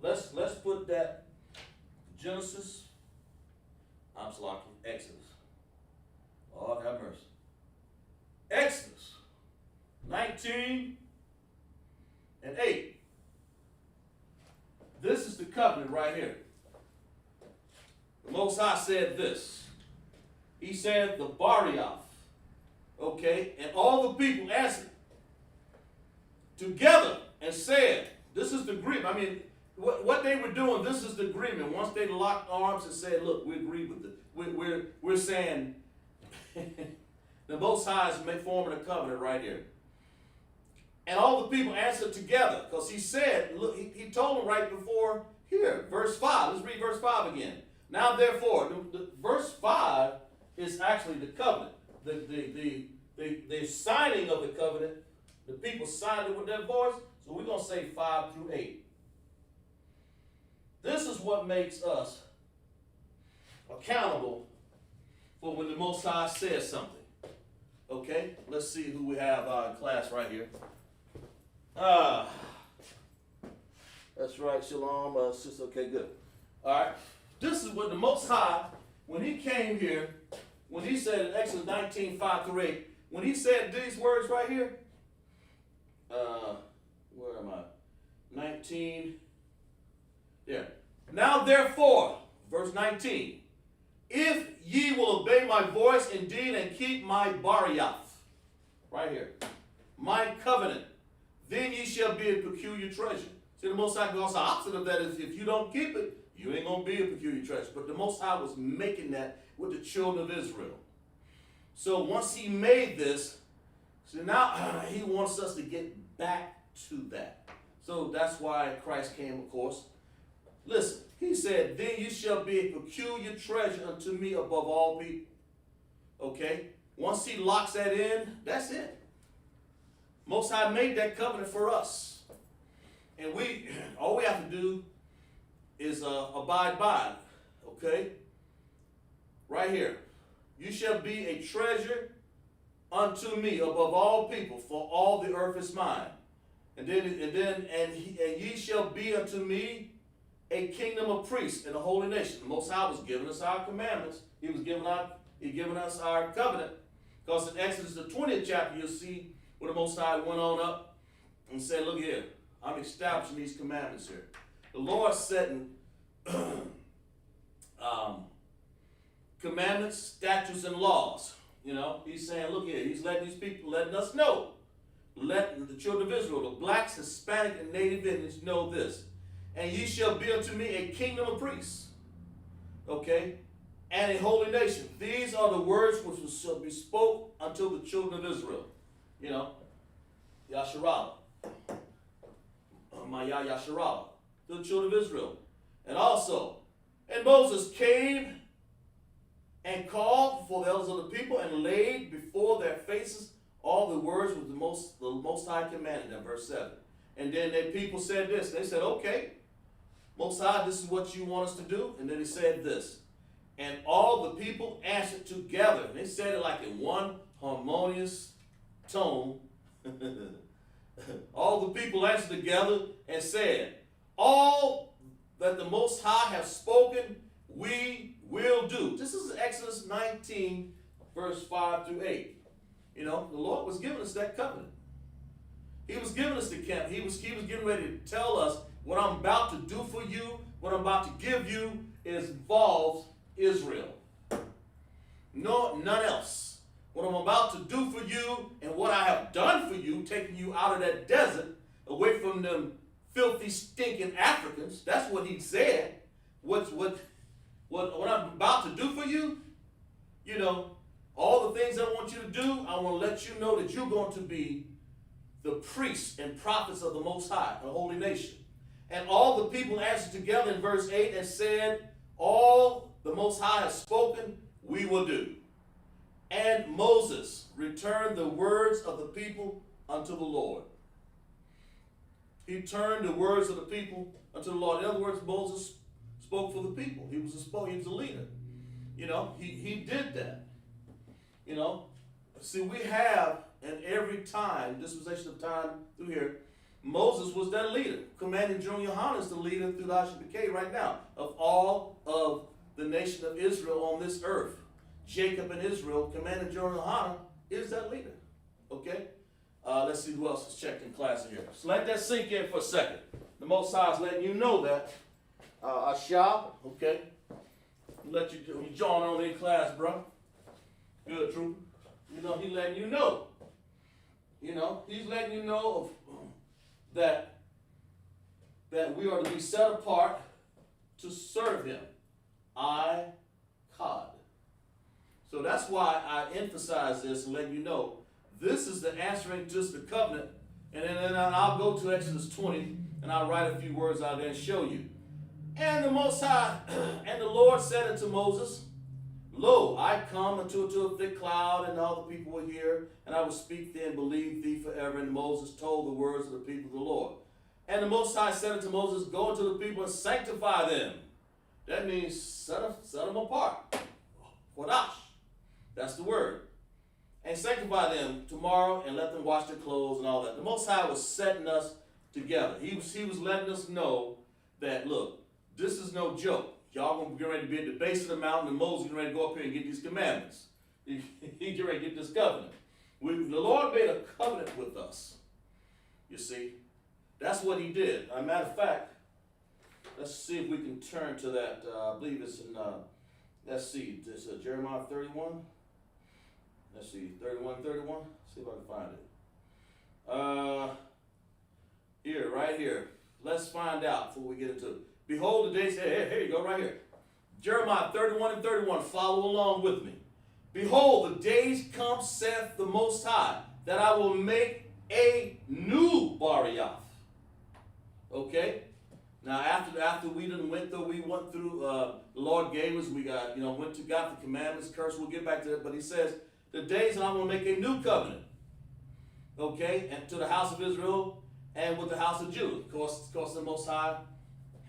Let's put that Genesis. I'm slacking. Exodus. Lord have mercy. Exodus 19 and 8. This is the covenant right here. The Most High said this. He said the Bariath. Okay, and all the people answered together and said, this is the agreement. I mean, what they were doing, this is the agreement. Once they locked arms and said, look, we agree with it. We're saying the Most High is forming a covenant right here. And all the people answered together, because he said, look, he told them right before here, verse 5. Let's read verse 5 again. Now therefore, verse 5 is actually the covenant. The signing of the covenant, the people signed it with their voice, so we're going to say 5 through 8. This is what makes us accountable for when the Most High says something. Okay, let's see who we have in class right here. That's right, Shalom, sister. Okay, good. All right, this is what the Most High, when he came here, when he said in Exodus 19, 5 through 8, when he said these words right here, where am I? 19, there. Now therefore, verse 19, if ye will obey my voice indeed and keep my Bariath, right here, my covenant, then ye shall be a peculiar treasure. See, the Most High goes the opposite of that is if you don't keep it, you ain't going to be a peculiar treasure. But the Most High was making that with the children of Israel. So once he made this, so now he wants us to get back to that. So that's why Christ came, of course. Listen, he said, then you shall be a peculiar treasure unto me above all people. Okay? Once he locks that in, that's it. Most High made that covenant for us. And all we have to do is abide by it. Okay? Right here. You shall be a treasure unto me above all people, for all the earth is mine. And ye shall be unto me a kingdom of priests and a holy nation. The Most High was giving us our commandments. He given us our covenant. Because in Exodus the 20th chapter, you'll see where the Most High went on up and said, look here, I'm establishing these commandments here. The Lord setting commandments, statutes, and laws. You know, he's saying, look here, he's letting these people, letting us know. Let the children of Israel, the blacks, Hispanic, and Native Indians know this. And ye shall be unto me a kingdom of priests. Okay? And a holy nation. These are the words which shall be spoke unto the children of Israel. You know, Yasharallah. Maya Yasharallah. To the children of Israel. And also, and Moses came and called for the elders of the people and laid before their faces all the words which the Most High commanded them. Verse 7. And then the people said this. They said, okay, Most High, this is what you want us to do. And then he said this. And all the people answered together. And they said it like in one harmonious tone. All the people answered together and said, all that the Most High has spoken, we will do. This is Exodus 19, verse 5 through 8. You know, the Lord was giving us that covenant. He was giving us the covenant. He was getting ready to tell us what I'm about to do for you, what I'm about to give you involves Israel. No, none else. What I'm about to do for you and what I have done for you, taking you out of that desert, away from them filthy, stinking Africans. That's what he said. What I'm about to do for you, you know, all the things I want you to do, I want to let you know that you're going to be the priests and prophets of the Most High, a holy nation. And all the people answered together in verse 8 and said, all the Most High has spoken, we will do. And Moses returned the words of the people unto the Lord. He turned the words of the people unto the Lord. In other words, Moses spoke for the people. He was a leader. You know, he did that. You know, see, we have in every time, dispensation of time through here, Moses was that leader. Commanding General Yohanan is the leader through the ISUPK right now of all of the nation of Israel on this earth. Jacob and Israel, Commanding General Yohanan is that leader. Okay? Let's see who else is checked in class here. So let that sink in for a second. The Most High is letting you know that. Asha, okay? Let you join on in class, bro. Good, trooper. You know, he's letting you know. You know, he's letting you know of, that we are to be set apart to serve him. God. So that's why I emphasize this and let you know this is the answering just the covenant. And then I'll go to Exodus 20 and I'll write a few words out there and show you. And the Most High, and the Lord said unto Moses, Lo, I come unto a thick cloud, and all the people will hear, and I will speak thee and believe thee forever. And Moses told the words of the people of the Lord. And the Most High said unto Moses, Go unto the people and sanctify them. That means set them apart. Kodash. That's the word. And sanctify them tomorrow and let them wash their clothes and all that. The Most High was setting us together. He was letting us know that, look, this is no joke. Y'all going to get ready to be at the base of the mountain, and Moses is ready to go up here and get these commandments. He get ready to get this covenant. The Lord made a covenant with us. You see, that's what he did. As a matter of fact, let's see if we can turn to that. I believe it's in, let's see, it's Jeremiah 31. Let's see, 31. See if I can find it. Here, right here. Let's find out before we get into it. Behold the days, here you go, right here. Jeremiah 31 and 31, follow along with me. Behold, the days come, saith the Most High, that I will make a new Bariath. Okay? Now, after we went through, the Lord gave us, we got, got the commandments, curse, we'll get back to that, but he says, the days that I'm going to make a new covenant. Okay? And to the house of Israel and with the house of Judah. Of course, the Most High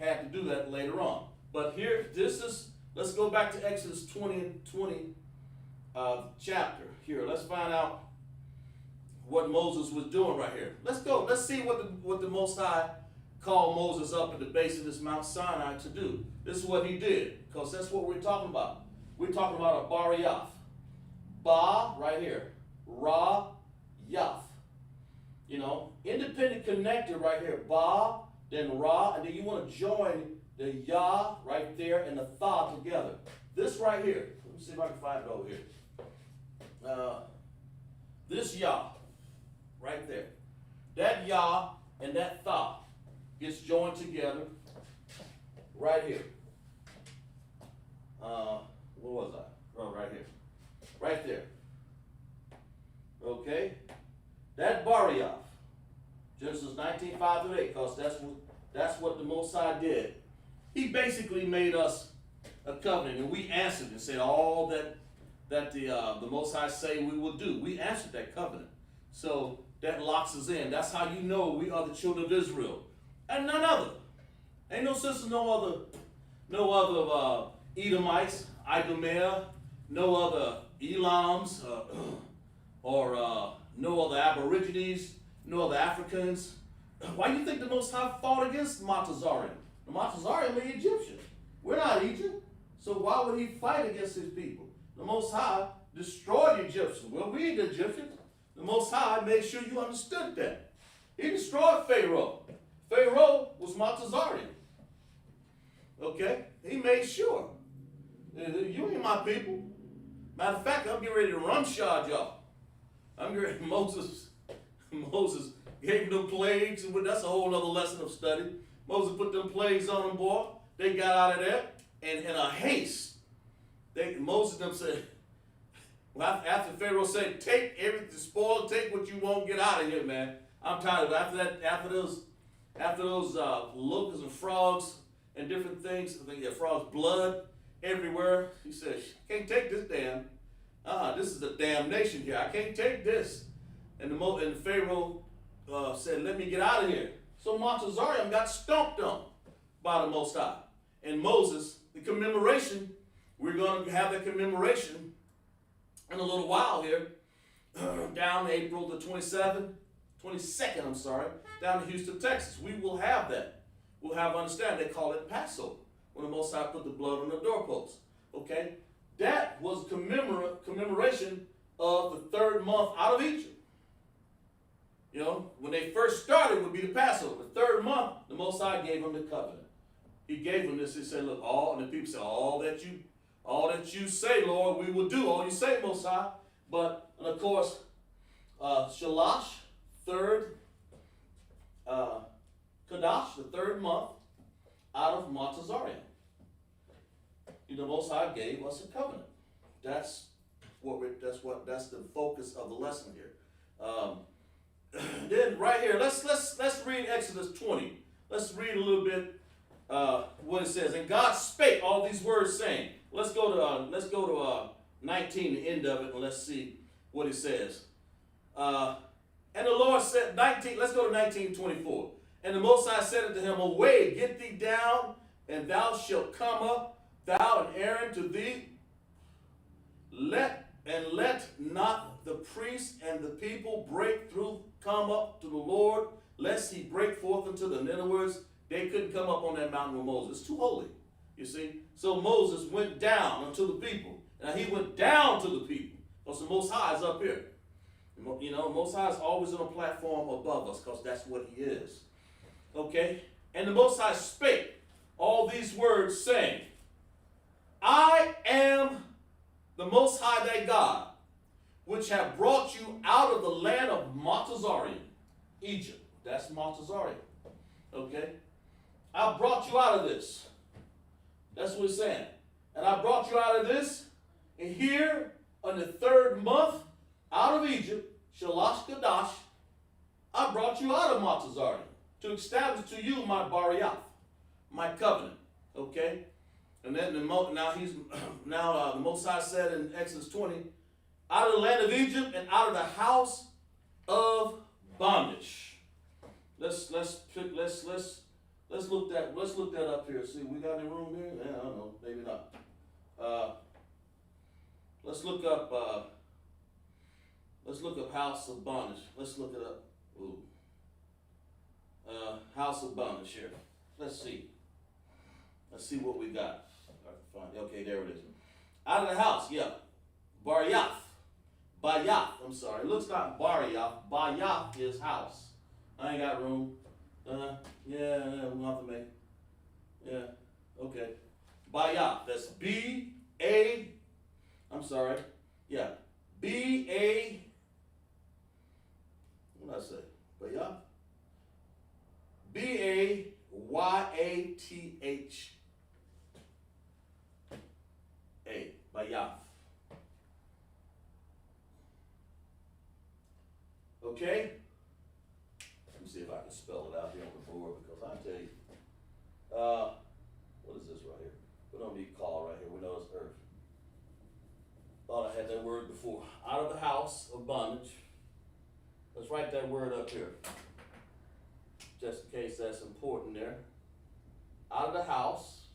had to do that later on. But here, let's go back to Exodus 20 and 20 chapter. Here, let's find out what Moses was doing right here. Let's go. Let's see what the Most High called Moses up at the base of this Mount Sinai to do. This is what he did, because that's what we're talking about. We're talking about a Bariath. Ba, right here. Ra, Yath. Independent connector right here. Ba, then Ra, and then you want to join the Yah right there and the Tha together. This right here. Let me see if I can find it over here. This Yah right there. That Yah and that Tha gets joined together right here. Where was I? Oh, right here. Right there. Okay? That Bariath. Genesis 19:5-8, because that's what the Most High did. He basically made us a covenant, and we answered and said all that the Most High say we will do. We answered that covenant. So that locks us in. That's how you know we are the children of Israel. And none other. Ain't no sister, no other Edomites, Idumeah, no other Elams, or no other Aborigines, no other Africans. Why do you think the Most High fought against Matazarian? The Matazarian were Egyptian. We're not Egypt. So why would he fight against his people? The Most High destroyed the Egyptians. Well, we ain't the Egyptians. The Most High made sure you understood that. He destroyed Pharaoh. Pharaoh was Matazarian. Okay? He made sure. You ain't my people. Matter of fact, I'm getting ready to run-shod y'all. I'm getting ready. Moses gave them plagues, and that's a whole other lesson of study. Moses put them plagues on them, boy. They got out of there, and in a haste, Moses them said, well, after Pharaoh said, take everything, spoil, take what you want, get out of here, man. I'm tired of it. After those locusts and frogs and different things, frogs' blood everywhere. He says, I can't take this this is a damnation here. I can't take this. And the Pharaoh said, let me get out of here. So Montezarium got stomped on by the Most High. And Moses, the commemoration, we're going to have the commemoration in a little while here, down April the 22nd, down in Houston, Texas. We will have that. We'll have understand. They call it Passover, when the Most High put the blood on the doorpost. Okay? That was commemoration of the third month out of Egypt. You know, when they first started, would be the Passover. The third month, the Most High gave them the covenant. He gave them this. He said, look, and the people said, all that you say, Lord, we will do. All you say, Most High. But, and of course, Shalash, third, Kadash, the third month, out of Montezarium. You know, Most High gave us a covenant. That's the focus of the lesson here. Then right here, let's read Exodus 20. Let's read a little bit what it says. And God spake all these words, saying, let's go to 19, the end of it, and let's see what it says. And the Lord said, 19. Let's go to 19:24. And the Most High said unto him, away, get thee down, and thou shalt come up, thou and Aaron to thee. Let not the priest and the people come up to the Lord, lest he break forth unto them. In other words, they couldn't come up on that mountain with Moses. It's too holy, you see. So Moses went down unto the people. Now he went down to the people, because the Most High is up here. You know, Most High is always on a platform above us, because that's what he is. Okay? And the Most High spake all these words, saying, I am the Most High thy God, which have brought you out of the land of Montezarium, Egypt. That's Montezarium. Okay? I brought you out of this. That's what it's saying. And I brought you out of this, and here, on the third month, out of Egypt, Shalash Kadash, I brought you out of Montezarium to establish to you my Bariath, my covenant. Okay? And then the Most High said in Exodus 20, out of the land of Egypt and out of the house of bondage. Let's look that up here. See, we got any room here? Yeah, I don't know, maybe not. Let's look up house of bondage. Let's look it up. Ooh. House of bondage here. Let's see. Let's see what we got. Okay, there it is. Out of the house, yeah. Bayath, I'm sorry. It looks like Bayath. Bayath is house. I ain't got room. Yeah, we'll have to make. Yeah, okay. Bayath, that's B-A, I'm sorry. Yeah, B-A, what did I say? Bayath? B-A-Y-A-T-H-A, Bayath. Okay? Let me see if I can spell it out here on the board, because I tell you, what is this right here? We don't need call right here. We know it's earth. Thought I had that word before. Out of the house of bondage. Let's write that word up here, just in case that's important there. Out of the house.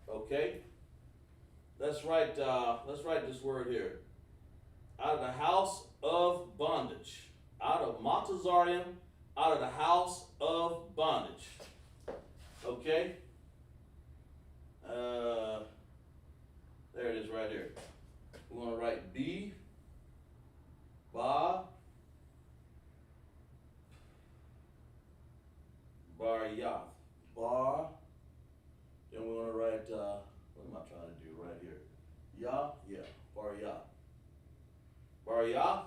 Okay. Let's write this word here. Out of the house of bondage. Out of Montezarium, out of the house of bondage. Okay? There it is right here. We're going to write B, Ba, Bar-Yath. Bar. Then we're going to write, what am I trying to do right here? Yeah, Bar-Yath. Bar-Yath.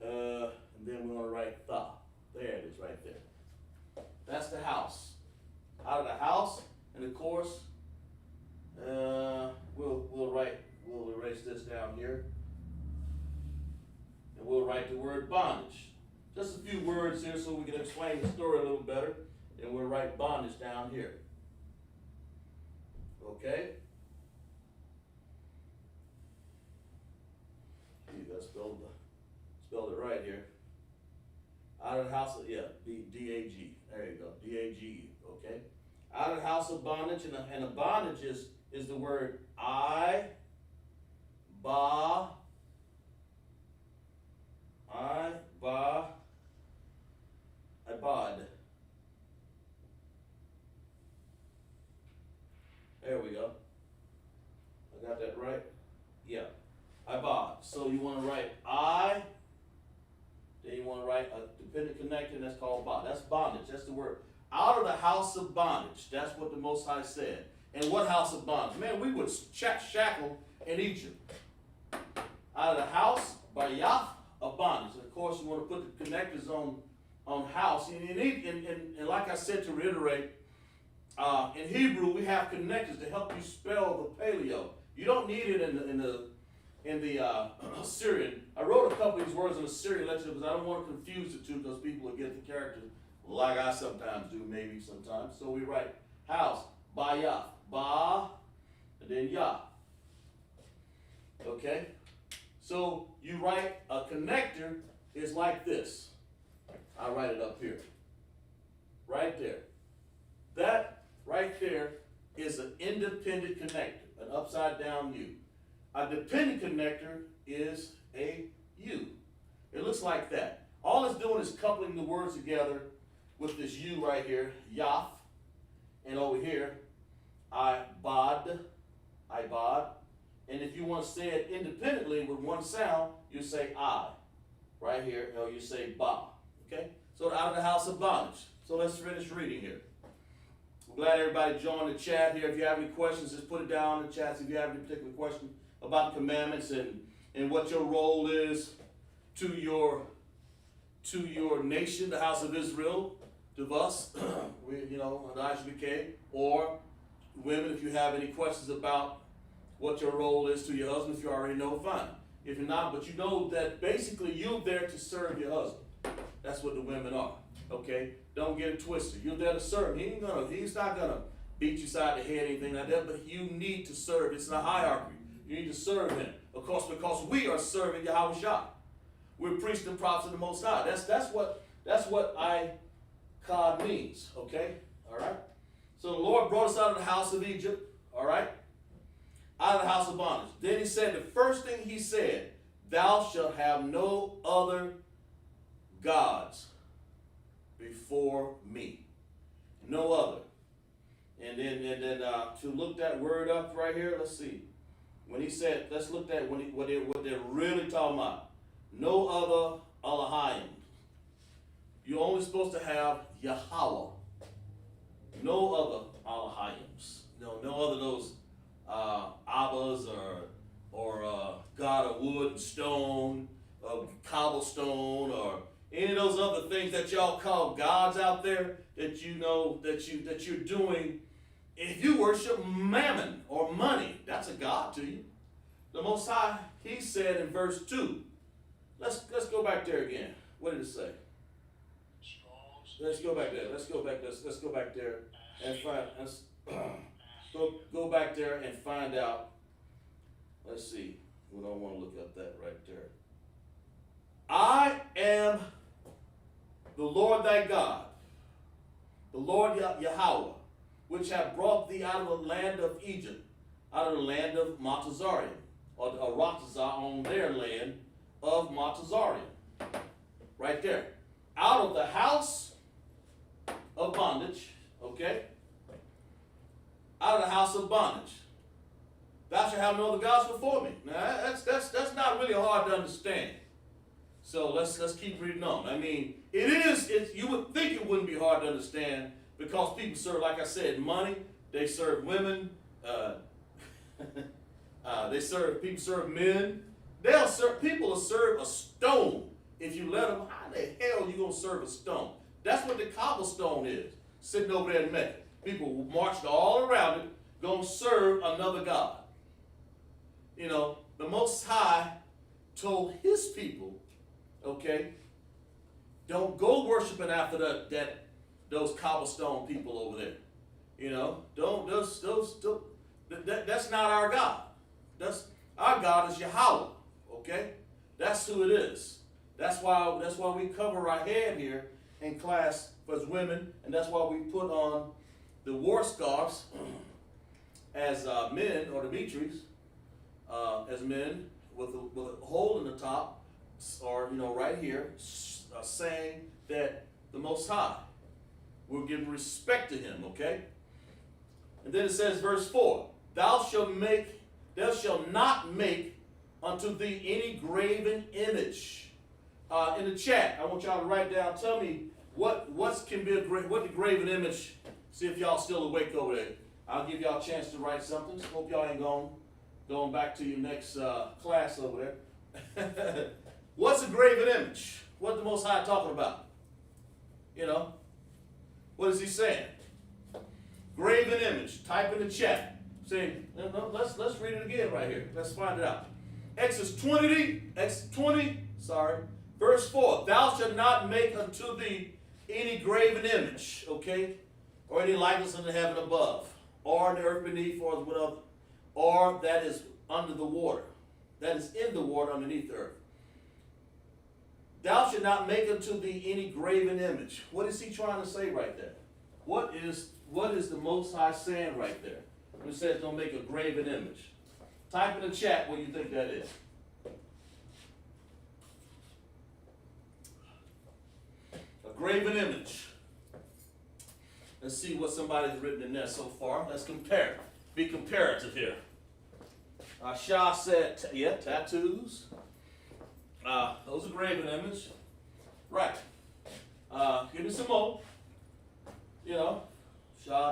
And then we're going to write Tha. There it is right there. That's the house. Out of the house, and of course, we'll erase this down here. And we'll write the word bondage. Just a few words here so we can explain the story a little better. And we'll write bondage down here. okay? You gotta spell it right here. Out of the house of, D-A-G. There you go, D-A-G-E, okay? Out of the house of bondage, and a bondage is the word abad. There we go. I got that right? Yeah. Abad. So you want to write I, then you want to write a dependent connector, and that's called bond. That's bondage. That's the word. Out of the house of bondage. That's what the Most High said. And what house of bondage? Man, we would shackle in Egypt. Out of the house, bayaf, of bondage. And of course, you want to put the connectors on house. And like I said, to reiterate, in Hebrew, we have connectors to help you spell the paleo. You don't need it in the Assyrian. I wrote a couple of these words in Assyrian lecture because I don't want to confuse the two, because people will get the characters like I sometimes do, maybe sometimes. So we write house, bayaf, ba, and then ya. Okay? So you write a connector is like this. I'll write it up here. Right there. That right there is an independent connector, an upside down U. A dependent connector is a U. It looks like that. All it's doing is coupling the words together with this U right here, Yaf, and over here, Ibad. And if you want to say it independently with one sound, you say I. Right here, or you say Ba. Okay? So out of the house of bondage. So let's finish reading here. I'm glad everybody joined the chat here. If you have any questions, just put it down in the chat. If you have any particular question about the commandments and what your role is to your nation, the house of Israel, to us, the ISUPK, or women, if you have any questions about what your role is to your husband. If you already know, fine. If you're not, but you know that basically you're there to serve your husband. That's what the women are. Okay? Don't get it twisted. You're there to serve. He's not gonna beat you side the head, anything like that, but you need to serve. It's a hierarchy. You need to serve him. Of course, because we are serving Yahweh Shah. We're priests and prophets of the Most High. That's what I means. Okay? All right? So the Lord brought us out of the house of Egypt. All right? Out of the house of bondage. Then he said, the first thing he said, thou shalt have no other gods before me. No other. And then to look that word up right here, let's see. When he said, let's look at what they're really talking about. No other Elohim. You're only supposed to have Yahweh. No other Elohims. No other those Abbas or God of wood and stone, or cobblestone, or any of those other things that y'all call gods out there that you know that you're doing. If you worship mammon or money, that's a god to you. The Most High, he said in verse 2. Let's go back there again. What did it say? Let's go back there. Let's go back there and find. Go back there and find out. Let's see. We don't want to look up that right there. I am the Lord thy God, the Lord Yahweh, which have brought thee out of the land of Egypt, out of the land of Matazarian, or Ratazah on their land of Matazarian. Right there. Out of the house of bondage, okay? Out of the house of bondage. Thou shalt have no other gods before me. Now that's not really hard to understand. So let's keep reading on. I mean, you would think it wouldn't be hard to understand because people serve, like I said, money. They serve women. People serve men. People will serve a stone if you let them. How the hell you gonna serve a stone? That's what the cobblestone is, sitting over there in Mecca. People marched all around it, gonna serve another god. The Most High told his people, okay, don't go worshiping after those cobblestone people over there. Don't That's not our God. Our God is Yahweh. Okay? That's who it is. That's why we cover our head here in class for women, and that's why we put on the war scarves as men, or the mitres, as men, with a hole in the top, or right here, saying that the Most High, we're giving respect to Him. Okay. And then it says, verse 4: Thou shalt not make unto thee any graven image. In the chat, I want y'all to write down. Tell me what can be what the graven image. See if y'all still awake over there. I'll give y'all a chance to write something. Hope y'all ain't going back to your next class over there. What's a graven image? What the Most High talking about? What is He saying? Graven image. Type in the chat. Say, no, let's read it again right here. Let's find it out. Exodus 20, verse 4. Thou shalt not make unto thee any graven image, okay, or any likeness in the heaven above, or in the earth beneath, or that is under the water, that is in the water underneath the earth. Thou shalt not make unto thee any graven image. What is He trying to say right there? What is the Most High saying right there when it says don't make a graven image? Type in the chat what you think that is. A graven image. Let's see what somebody's written in there so far. Let's compare. Be comparative here. Shah said, tattoos. Those are graven image. Right. Give me some more. Shah,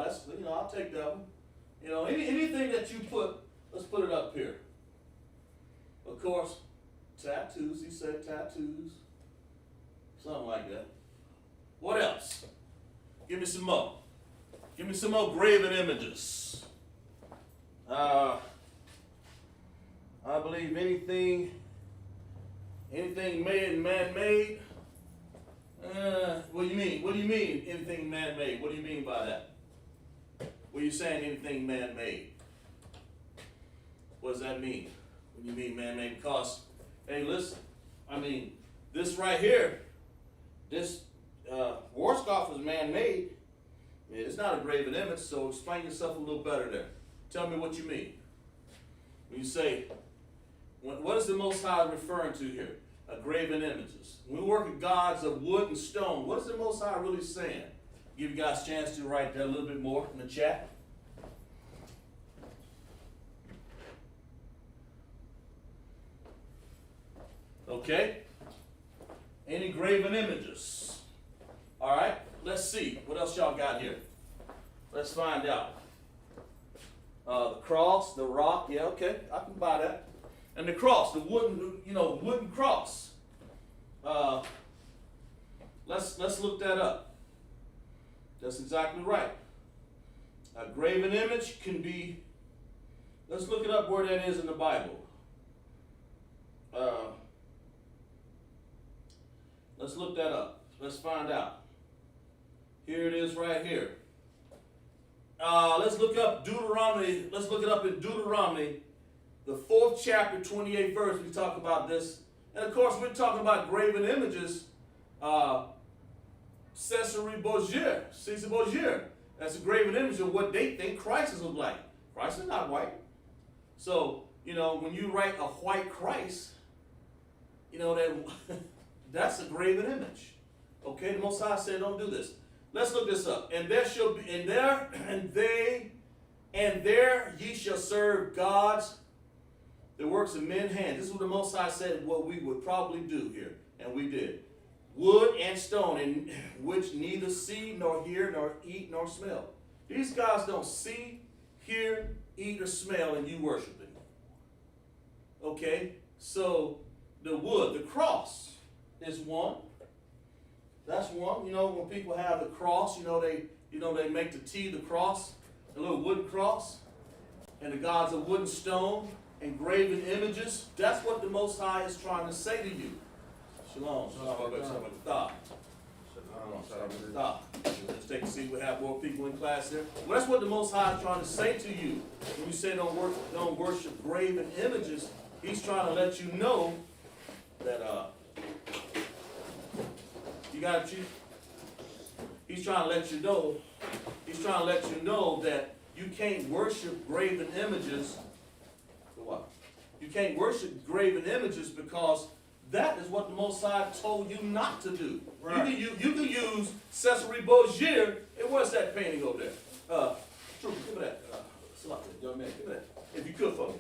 that's, I'll take that one. Anything that you put, let's put it up here. Of course, tattoos, he said tattoos. Something like that. What else? Give me some more. Give me some more graven images. I believe anything made and man-made. What do you mean? What do you mean, anything man-made? What do you mean by that? What are you saying, anything man-made? What does that mean? When you mean man-made? Because, hey, listen, this right here, this war scarf is man-made. It's not a graven image, so explain yourself a little better there. Tell me what you mean. When you say, what is the Most High referring to here? Graven images. When we work with gods of wood and stone, what is the Most High really saying? Give you guys a chance to write that a little bit more in the chat. Okay. Any graven images? All right. Let's see. What else y'all got here? Let's find out. The cross, the rock. Yeah, okay. I can buy that. And the cross, the wooden cross. Let's look that up. That's exactly right. A graven image can be. Let's look it up where that is in the Bible. Let's look that up. Let's find out. Here it is right here. Let's look up Deuteronomy. Let's look it up in Deuteronomy, the 4th chapter, 28th verse. We talk about this. And of course, we're talking about graven images. Caesar Borgia. That's a graven image of what they think Christ is like. Christ is not white. So, when you write a white Christ, that's a graven image. Okay, the Most High said, don't do this. Let's look this up. And there ye shall serve gods, the works of men's hands. This is what the Most High said what we would probably do here. And we did. Wood and stone, in which neither see, nor hear, nor eat, nor smell. These guys don't see, hear, eat, or smell, and you worshiping. Okay? So, the wood, the cross is one. That's one. When people have the cross, they make the T, the cross, a little wooden cross, and the gods of wood and stone and graven images. That's what the Most High is trying to say to you. Shalom. Let's take a seat. We have more people in class here. Well, that's what the Most High is trying to say to you. When you say don't worship graven images, He's trying to let you know that you got to. He's trying to let you know. He's trying to let you know that you can't worship graven images. For what? You can't worship graven images because that is what the Most High told you not to do. Right. You can use SUBCRIBE. And what's that painting over there? True, give me that. Young man, give me that. If you could for me.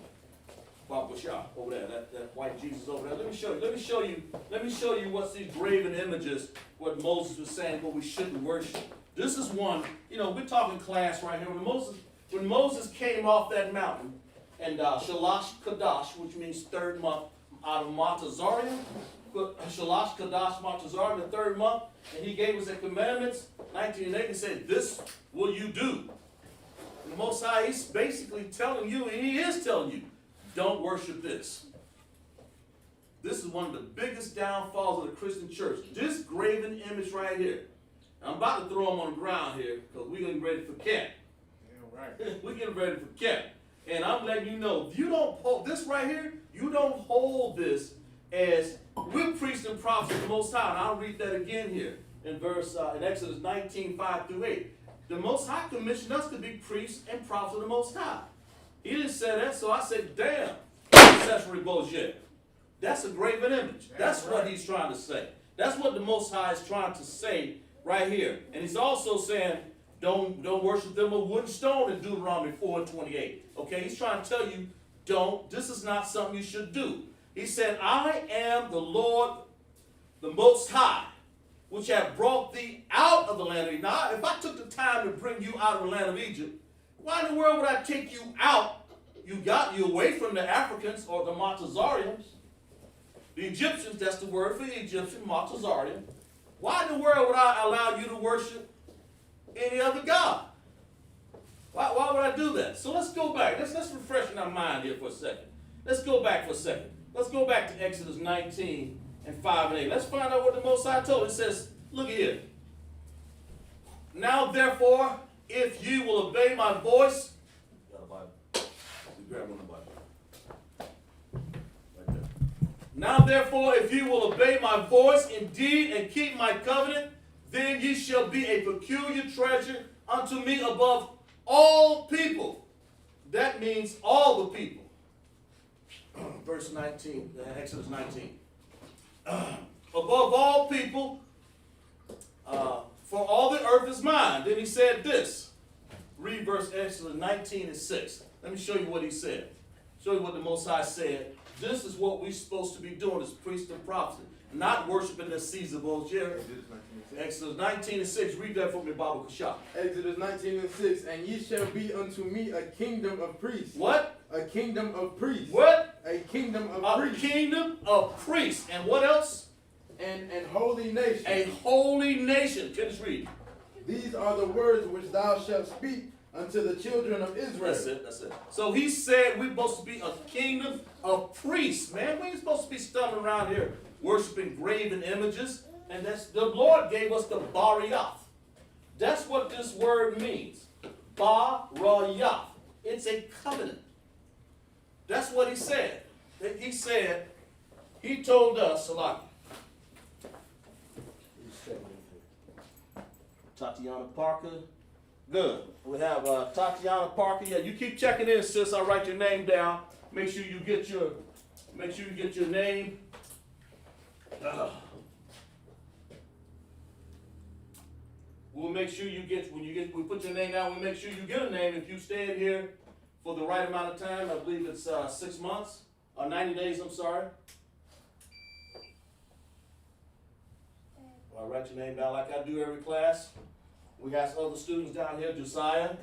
Bob Bashar over there, that white Jesus over there. Let me show you what's these graven images, what Moses was saying, what we shouldn't worship. This is one, we're talking class right here. When Moses came off that mountain, and Shalash Kadash, which means third month, out of Montazarian, Shalash Kadash Montazarian, the third month, and he gave us the commandments, 19:8, and said, this will you do. And the Most High, He's basically telling you, and He is telling you, don't worship this. This is one of the biggest downfalls of the Christian church. This graven image right here. I'm about to throw them on the ground here because we're getting ready for camp. Yeah, right. We're getting ready for camp. And I'm letting you know, if you don't hold this right here, you don't hold this as we're priests and prophets of the Most High. And I'll read that again here in in Exodus 19:5-8. The Most High commissioned us to be priests and prophets of the Most High. He didn't say that, so I said, damn, SUBCRIBE. That's a graven image. That's right. What He's trying to say. That's what the Most High is trying to say right here. And He's also saying, don't worship them a wooden stone in Deuteronomy 4:28. Okay, He's trying to tell you, this is not something you should do. He said, I am the Lord, the Most High, which have brought thee out of the land of Egypt. Now, if I took the time to bring you out of the land of Egypt, why in the world would I take you out? You got you away from the Africans or the Montazarians. The Egyptians, that's the word for the Egyptian, Montazarian. Why in the world would I allow you to worship any other God? Why would I do that? So let's go back. Let's refresh our mind here for a second. Let's go back for a second. Let's go back to Exodus 19:5-8. Let's find out what the Most High told. It says, look at here. Now therefore, if you will obey my voice, got a Bible. Grab one of the Bible. Right there. Now therefore, if you will obey my voice indeed and keep my covenant, then ye shall be a peculiar treasure unto me above all people. That means all the people. Verse 19, Exodus 19. Above all people, for all the earth is mine. Then He said this. Read verse Exodus 19:6. Let me show you what He said. Show you what the Most High said. This is what we're supposed to be doing as priests and prophets. Not worshiping the Caesar Borgia. Exodus 19:6. Read that for me, Baba Kasha. Exodus 19:6. And ye shall be unto me a kingdom of priests. What? A kingdom of priests. What? A kingdom of priests. A kingdom of priests. And what else? And holy nation. A holy nation. Finish reading. These are the words which thou shalt speak unto the children of Israel. That's it. So He said we're supposed to be a kingdom of priests, man. We ain't supposed to be stumbling around here worshiping graven images. And that's the Lord gave us the Bariath. That's what this word means. Bariath. It's a covenant. That's what He said. He told us, Salaki. Tatiana Parker. Good. We have Tatiana Parker. Yeah, you keep checking in, sis. I'll write your name down. Make sure you get your name. We'll make sure we put your name down, we'll make sure you get a name. If you stayed here for the right amount of time, I believe it's 6 months, or 90 days, I'm sorry. I'll write your name down like I do every class. We got some other students down here, Josiah,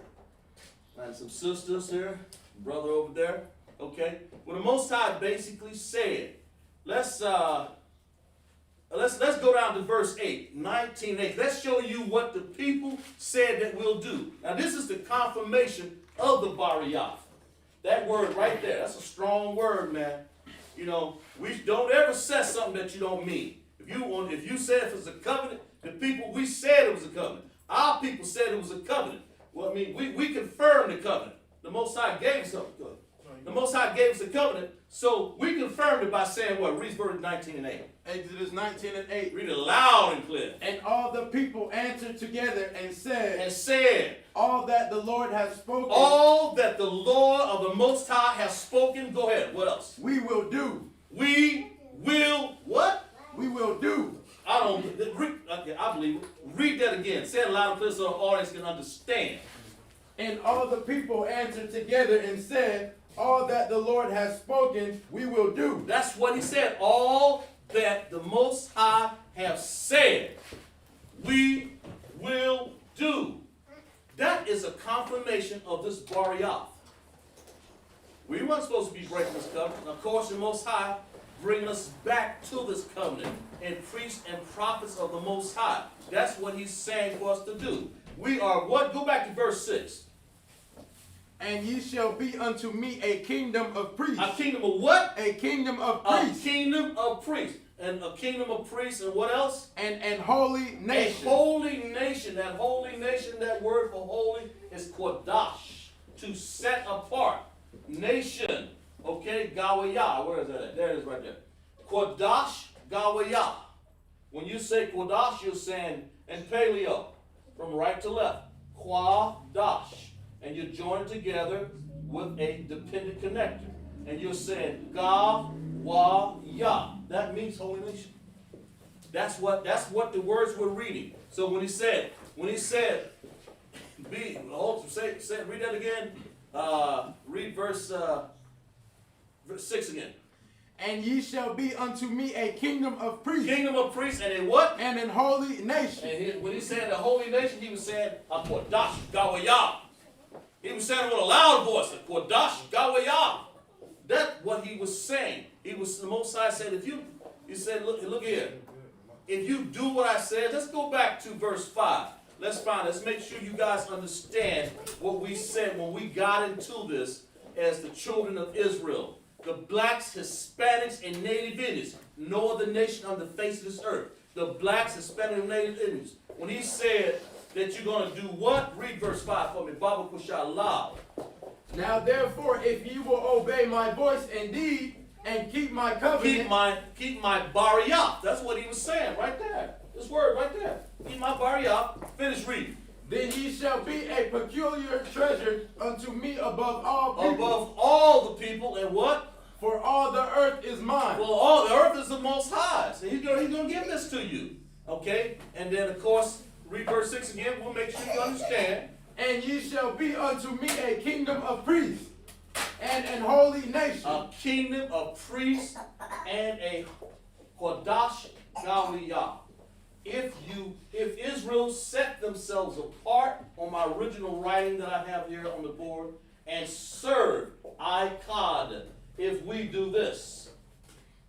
and some sisters here, brother over there. Okay. Well, the Most High basically said, let's go down to verse 8, 19:8. Let's show you what the people said that we'll do. Now, this is the confirmation of the Bariath. That word right there, that's a strong word, man. We don't ever say something that you don't mean. If you say if it's a covenant, The people, we said it was a covenant. Our people said it was a covenant. Well, I mean, we confirmed the covenant. The Most High gave us something good. The Most High gave us a covenant, so we confirmed it by saying what? Read verse 19 and 8. Exodus 19 and 8. Read it loud and clear. And all the people answered together and said, all that the Lord has spoken. All that the Lord of the Most High has spoken. Go ahead. What else? We will do. We will what? We will do. Okay, I believe it. Read that again. Say it loud and clear so the audience can understand. And all the people answered together and said, all that the Lord has spoken, we will do. That's what he said. All that the Most High have said, we will do. That is a confirmation of this Bariath. We weren't supposed to be breaking this covenant. Of course, the Most High bringing us back to this covenant, and priests and prophets of the Most High. That's what he's saying for us to do. We are what? Go back to verse 6. And ye shall be unto me a kingdom of priests. A kingdom of what? A kingdom of priests. A kingdom of priests. And a kingdom of priests, and what else? And holy nation. A holy nation. That holy nation, that word for holy is Kodash. To set apart. Nation. Okay, Gawayah. Where is that at? There it is right there. Kodash, Gawayah. When you say Kodash, you're saying, and paleo, from right to left. Quadash. And you're joined together with a dependent connector. And you're saying Gawayah. That means holy nation. That's what the words we're reading. So when he said, read that again. Read verse 6 again. And ye shall be unto me a kingdom of priests. Kingdom of priests and a what? And an holy nation. And when he said the holy nation, he was saying a Kodash Gawayah. He was saying with a loud voice, a Kodash Gawayah. That's what he was saying. The Most High said, look here. If you do what I said, let's go back to verse 5. Let's make sure you guys understand what we said when we got into this as the children of Israel. The blacks, Hispanics, and Native Indians. No other nation on the face of this earth. The blacks, Hispanics, and Native Indians. When he said that you're going to do what? Read verse 5 for me. Baba Kusha loud. Now therefore, if you will obey my voice indeed, and keep my covenant. Keep my Bariath. That's what he was saying right there. This word right there. Keep my Bariath. Finish reading. Then ye shall be a peculiar treasure unto me above all people. Above all the people, and what? For all the earth is mine. Well, all the earth is the Most High. So he's going to give this to you. Okay? And then, of course, read verse 6 again. We'll make sure you understand. And ye shall be unto me a kingdom of priests and an holy nation. A kingdom of priests and a Kodash Gawiyah. If Israel set themselves apart on my original writing that I have here on the board and serve Ikad, if we do this,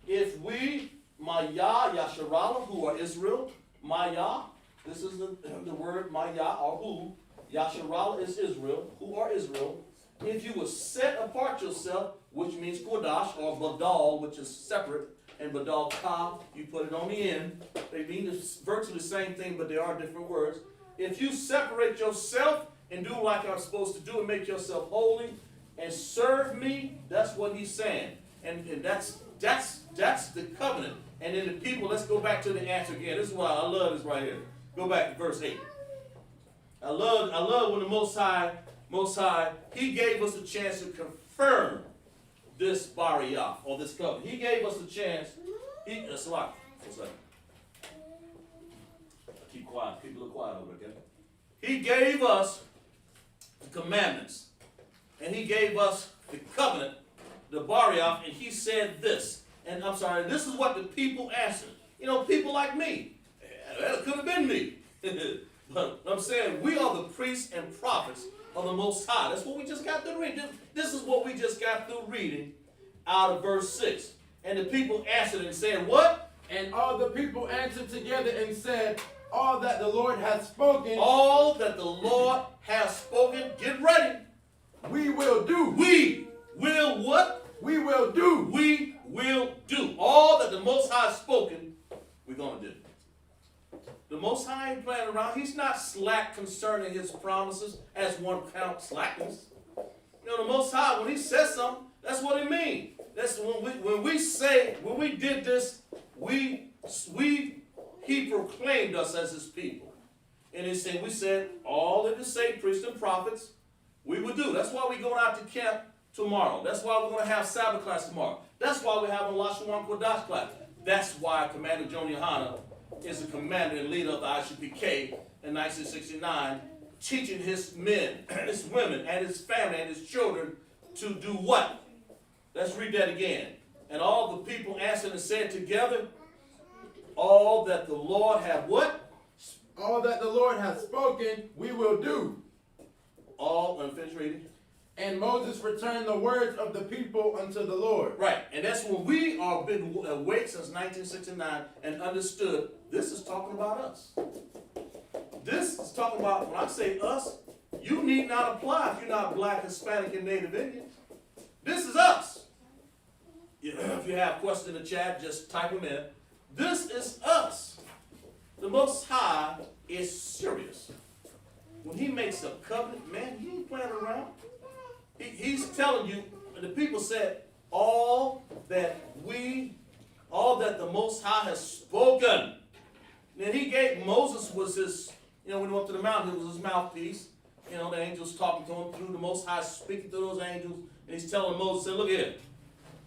if we, Maya, Yasharala, who are Israel, Maya, this is the word Maya, or who, Yasharala is Israel, who are Israel, if you will set apart yourself, which means Kodash, or Badal, which is separate, and Badal Ka, you put it on the end. They mean virtually the same thing, but they are different words. If you separate yourself and do like I'm supposed to do and make yourself holy and serve me, that's what he's saying. And that's the covenant. And then the people, let's go back to the answer again. This is why I love this right here. Go back to verse 8. I love when the Most High, he gave us a chance to confirm this Bariath, or this covenant. He gave us a chance. That's a lot. For a second. Keep quiet. Keep a little quiet over there, okay? He gave us the commandments. And he gave us the covenant, the Bariath, and he said this. And I'm sorry, this is what the people answered. You know, people like me. That could have been me. But I'm saying we are the priests and prophets of the Most High. That's what we just got through reading. This is what we just got through reading out of verse 6. And the people answered and said, what? And all the people answered together and said, all that the Lord hath spoken. All that the Lord hath spoken. Get ready. We will do. We will what? We will do. We will do. All that the Most High has spoken, we're going to do. The Most High ain't playing around. He's not slack concerning his promises as one counts slackness. You know, the Most High, when he says something, that's what it means. That's when we did this, he proclaimed us as his people. And he said, we said, all that the saved priests and prophets, we would do. That's why we're going out to camp tomorrow. That's why we're going to have Sabbath class tomorrow. That's why we're having Lashawan Kodash class. That's why Commander Joni Hanna is the commander and leader of the ISUPK in 1969, teaching his men, his women, and his family and his children to do what? Let's read that again. And all the people answered and said together, all that the Lord have what? All that the Lord has spoken, we will do. All, unfinished reading. And Moses returned the words of the people unto the Lord. Right, and that's when we are been awake since 1969 and understood this is talking about us. This is talking about, when I say us, you need not apply if you're not black, Hispanic, and Native Indian. This is us. If you have questions in the chat, just type them in. This is us. The Most High is serious. When he makes a covenant, man, he ain't playing around. He's telling you, and the people said, all that the Most High has spoken. And he gave, Moses was his, when he went to the mountain, it was his mouthpiece. The angels talking to him through the Most High, speaking to those angels. And he's telling Moses, look here,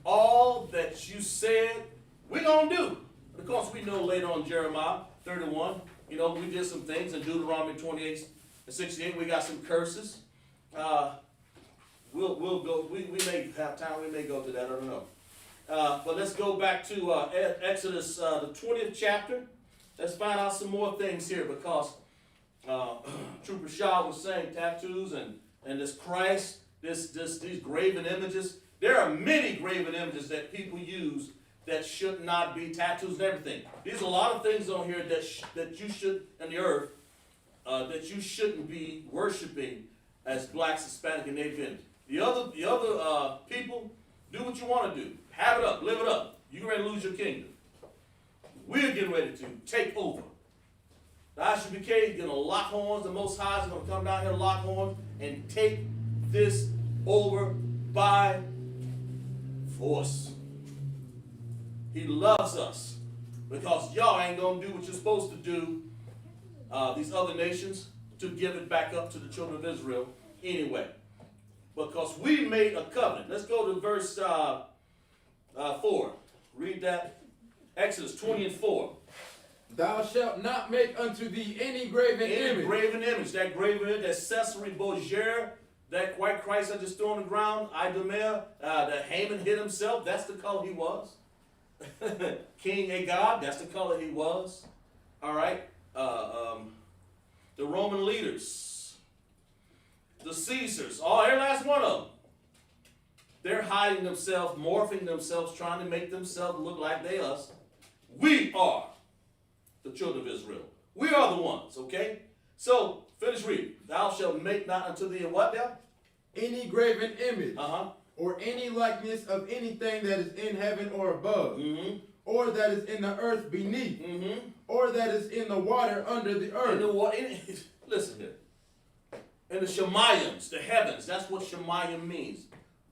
all that you said, we're going to do. But of course, we know later on Jeremiah 31, we did some things. In Deuteronomy 28 and 68, we got some curses. We'll go, we may have time, we may go to that, I don't know. But let's go back to Exodus, the 20th chapter. Let's find out some more things here, because Trooper Shaw was saying tattoos and this Christ, these graven images. There are many graven images that people use that should not be tattoos and everything. There's a lot of things on here that you should, in the earth, that you shouldn't be worshiping as blacks, Hispanic, and Native Indians. The other people, do what you want to do. Have it up, live it up. You're ready to lose your kingdom. We're getting ready to take over. The ISUPK is going to lock horns. The Most High is going to come down here, lock horns, and take this over by force. He loves us because y'all ain't going to do what you're supposed to do, these other nations, to give it back up to the children of Israel anyway. Because we made a covenant. Let's go to verse 4. Read that. Exodus 20 and 4. Thou shalt not make unto thee any graven image. Any graven image. That graven image, that Cesare Borgia, that white Christ I just threw on the ground, Idumeah, that Haman hit himself, that's the color he was. King Agag, that's the color he was. All right. The Roman leaders, the Caesars, every last one of them. They're hiding themselves, morphing themselves, trying to make themselves look like they us. We are the children of Israel. We are the ones, okay? So, finish reading. Thou shalt make not unto thee a what now? Any graven image. Or any likeness of anything that is in heaven or above. Or that is in the earth beneath. Or that is in the water under the earth. Listen here. In the Shemayim, the heavens, that's what Shemayim means.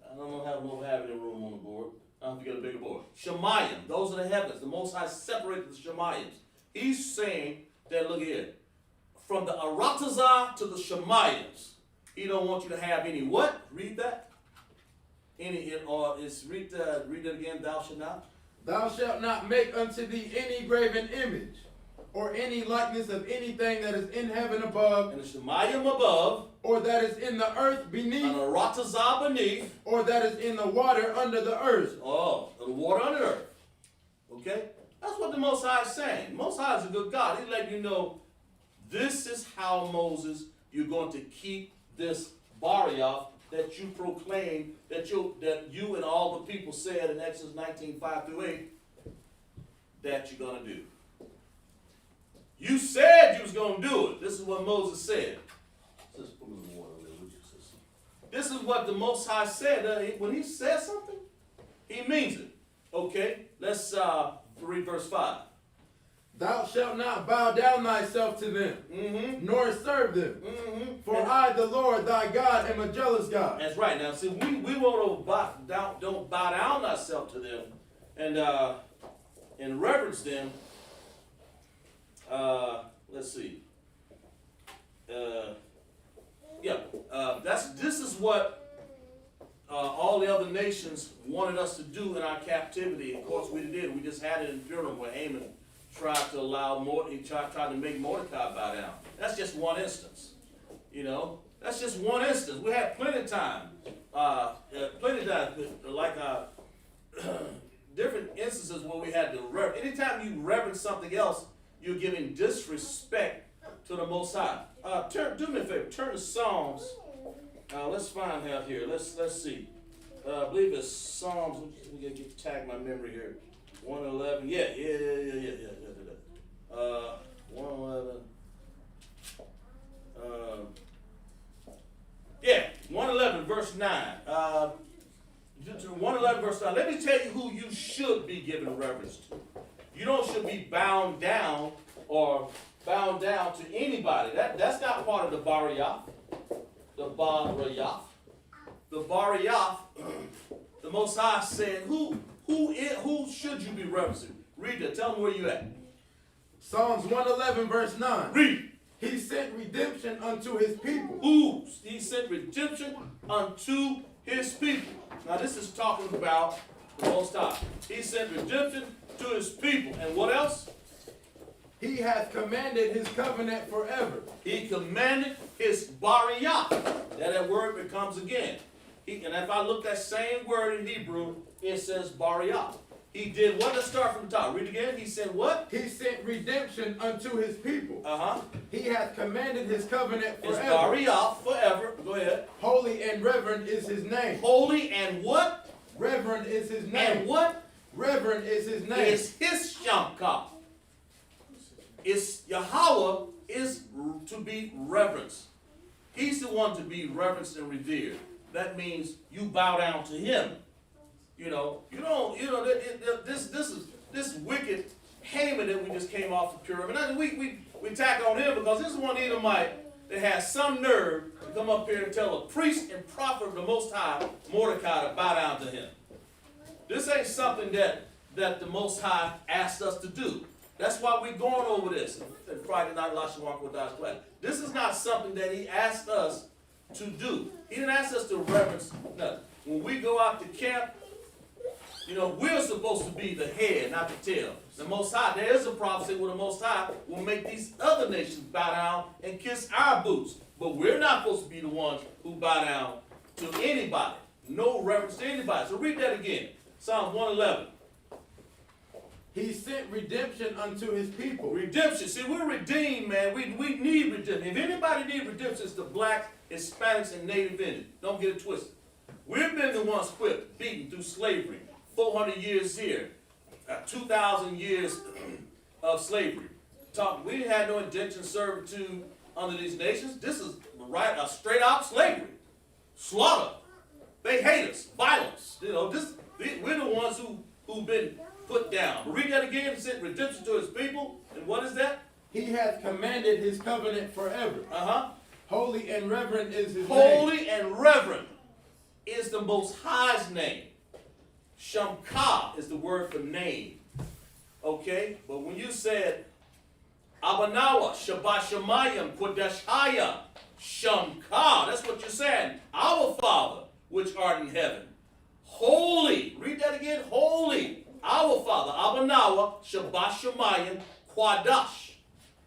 I don't have it in room on the board. I have to get a bigger board. Shemayim, those are the heavens. The Most High separated the Shemayims. He's saying that, look here, from the Aratazah to the Shemayims, he don't want you to have any what? Read that. Read that again, thou shalt not. Thou shalt not make unto thee any graven image, or any likeness of anything that is in heaven above, and the Shemayim above, or that is in the earth beneath, and the Aratazah beneath, or that is in the water under the earth. Oh, the water under the earth. Okay? That's what the Most High is saying. The Most High is a good God. He's letting you know, this is how, Moses, you're going to keep this Barioth that you proclaim, that you and all the people said in Exodus 19:5-8, that you're going to do. You said you was going to do it. This is what Moses said. This is what the Most High said. When he says something, he means it. Okay, let's read verse 5. Thou shalt not bow down thyself to them, nor serve them. For I, the Lord thy God, am a jealous God. That's right. Now, see, we won't don't bow down ourselves to them and reverence them. Let's see. This is what all the other nations wanted us to do in our captivity. Of course, we did. We just had it in Purim where Haman tried to make Mordecai bow down. That's just one instance. You know, that's just one instance. We had plenty of time. Different instances where we had to reverence. Anytime you reverence something else, you're giving disrespect to the Most High. Do me a favor. Turn to Psalms. Let's find out here. Let's see. I believe it's Psalms. Let me get tag my memory here. 111. Yeah. 111. 111 verse 9. 111 verse 9. Let me tell you who you should be giving reverence to. You don't should be bound down to anybody. That's not part of the Bariyath. The Bariyath. The Bariyath. The Most High said, who should you be reverencing? Read that. Tell them where you at. Psalms 111 verse 9. Read. He sent redemption unto his people. Who? He sent redemption unto his people. Now this is talking about the Most High. He sent redemption to his people. And what else? He hath commanded his covenant forever. He commanded his Bariyath. That word becomes again. And if I look that same word in Hebrew, it says Bariyath. He did what? Let's start from the top. Read again. He said what? He sent redemption unto his people. He hath commanded his covenant forever. His Bariyath forever. Go ahead. Holy and reverend is his name. Holy and what? Reverend is his name. And what? Reverend is his name. It's his Shamka. It's Yahweh is to be reverenced. He's the one to be reverenced and revered. That means you bow down to him. This wicked Haman that we just came off of Purim. And we tack on him because this is one Edomite that has some nerve to come up here and tell a priest and prophet of the Most High, Mordecai, to bow down to him. This ain't something that the Most High asked us to do. That's why we're going over this in Friday Night Lashawak with God's class. This is not something that he asked us to do. He didn't ask us to reverence nothing. When we go out to camp, we're supposed to be the head, not the tail. The Most High, there is a prophecy where the Most High will make these other nations bow down and kiss our boots. But we're not supposed to be the ones who bow down to anybody. No reverence to anybody. So read that again. Psalms 111. He sent redemption unto his people. Redemption. See, we're redeemed, man. We need redemption. If anybody needs redemption, it's the black, Hispanics, and Native Indians. Don't get it twisted. We've been the ones whipped, beaten through slavery. 400 years here. 2,000 years of slavery. We didn't have no indentured servitude under these nations. This is a straight out slavery. Slaughter. They hate us. Violence. We're the ones who've been put down. But read that again. It said redemption to his people. And what is that? He hath commanded his covenant forever. Holy and reverend is his name. Holy and reverend is the Most High's name. Shamka is the word for name. Okay? But when you said Abanawa, Shabbat Shemayim, Kodeshaya, Shamka, that's what you're saying. Our Father, which art in heaven. Holy. Read that again. Holy. Our Father. Abanawa, Shabbat Shemayim, Kwadash.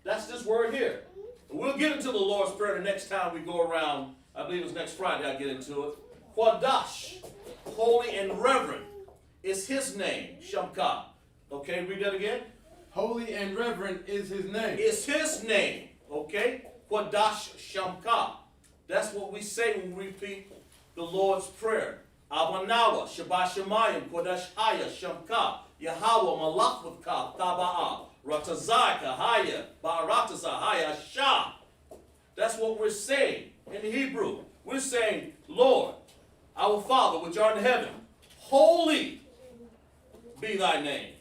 That's this word here. We'll get into the Lord's Prayer the next time we go around. I believe it's next Friday I'll get into it. Kwadash. Holy and reverend is his name. Shamka. Okay, read that again. Holy and reverend is his name. It's his name. Okay? Kwadash Shamka. That's what we say when we repeat the Lord's Prayer. Abanawa, Shabbat Shemayim, Kodesh Haya, Shamka, Yahweh, Malachvutka, Taba'a, Ratazaka, Haya, Ba'aratasa, Haya, Shah. That's what we're saying in Hebrew. We're saying, Lord, our Father, which art in heaven, holy be thy name.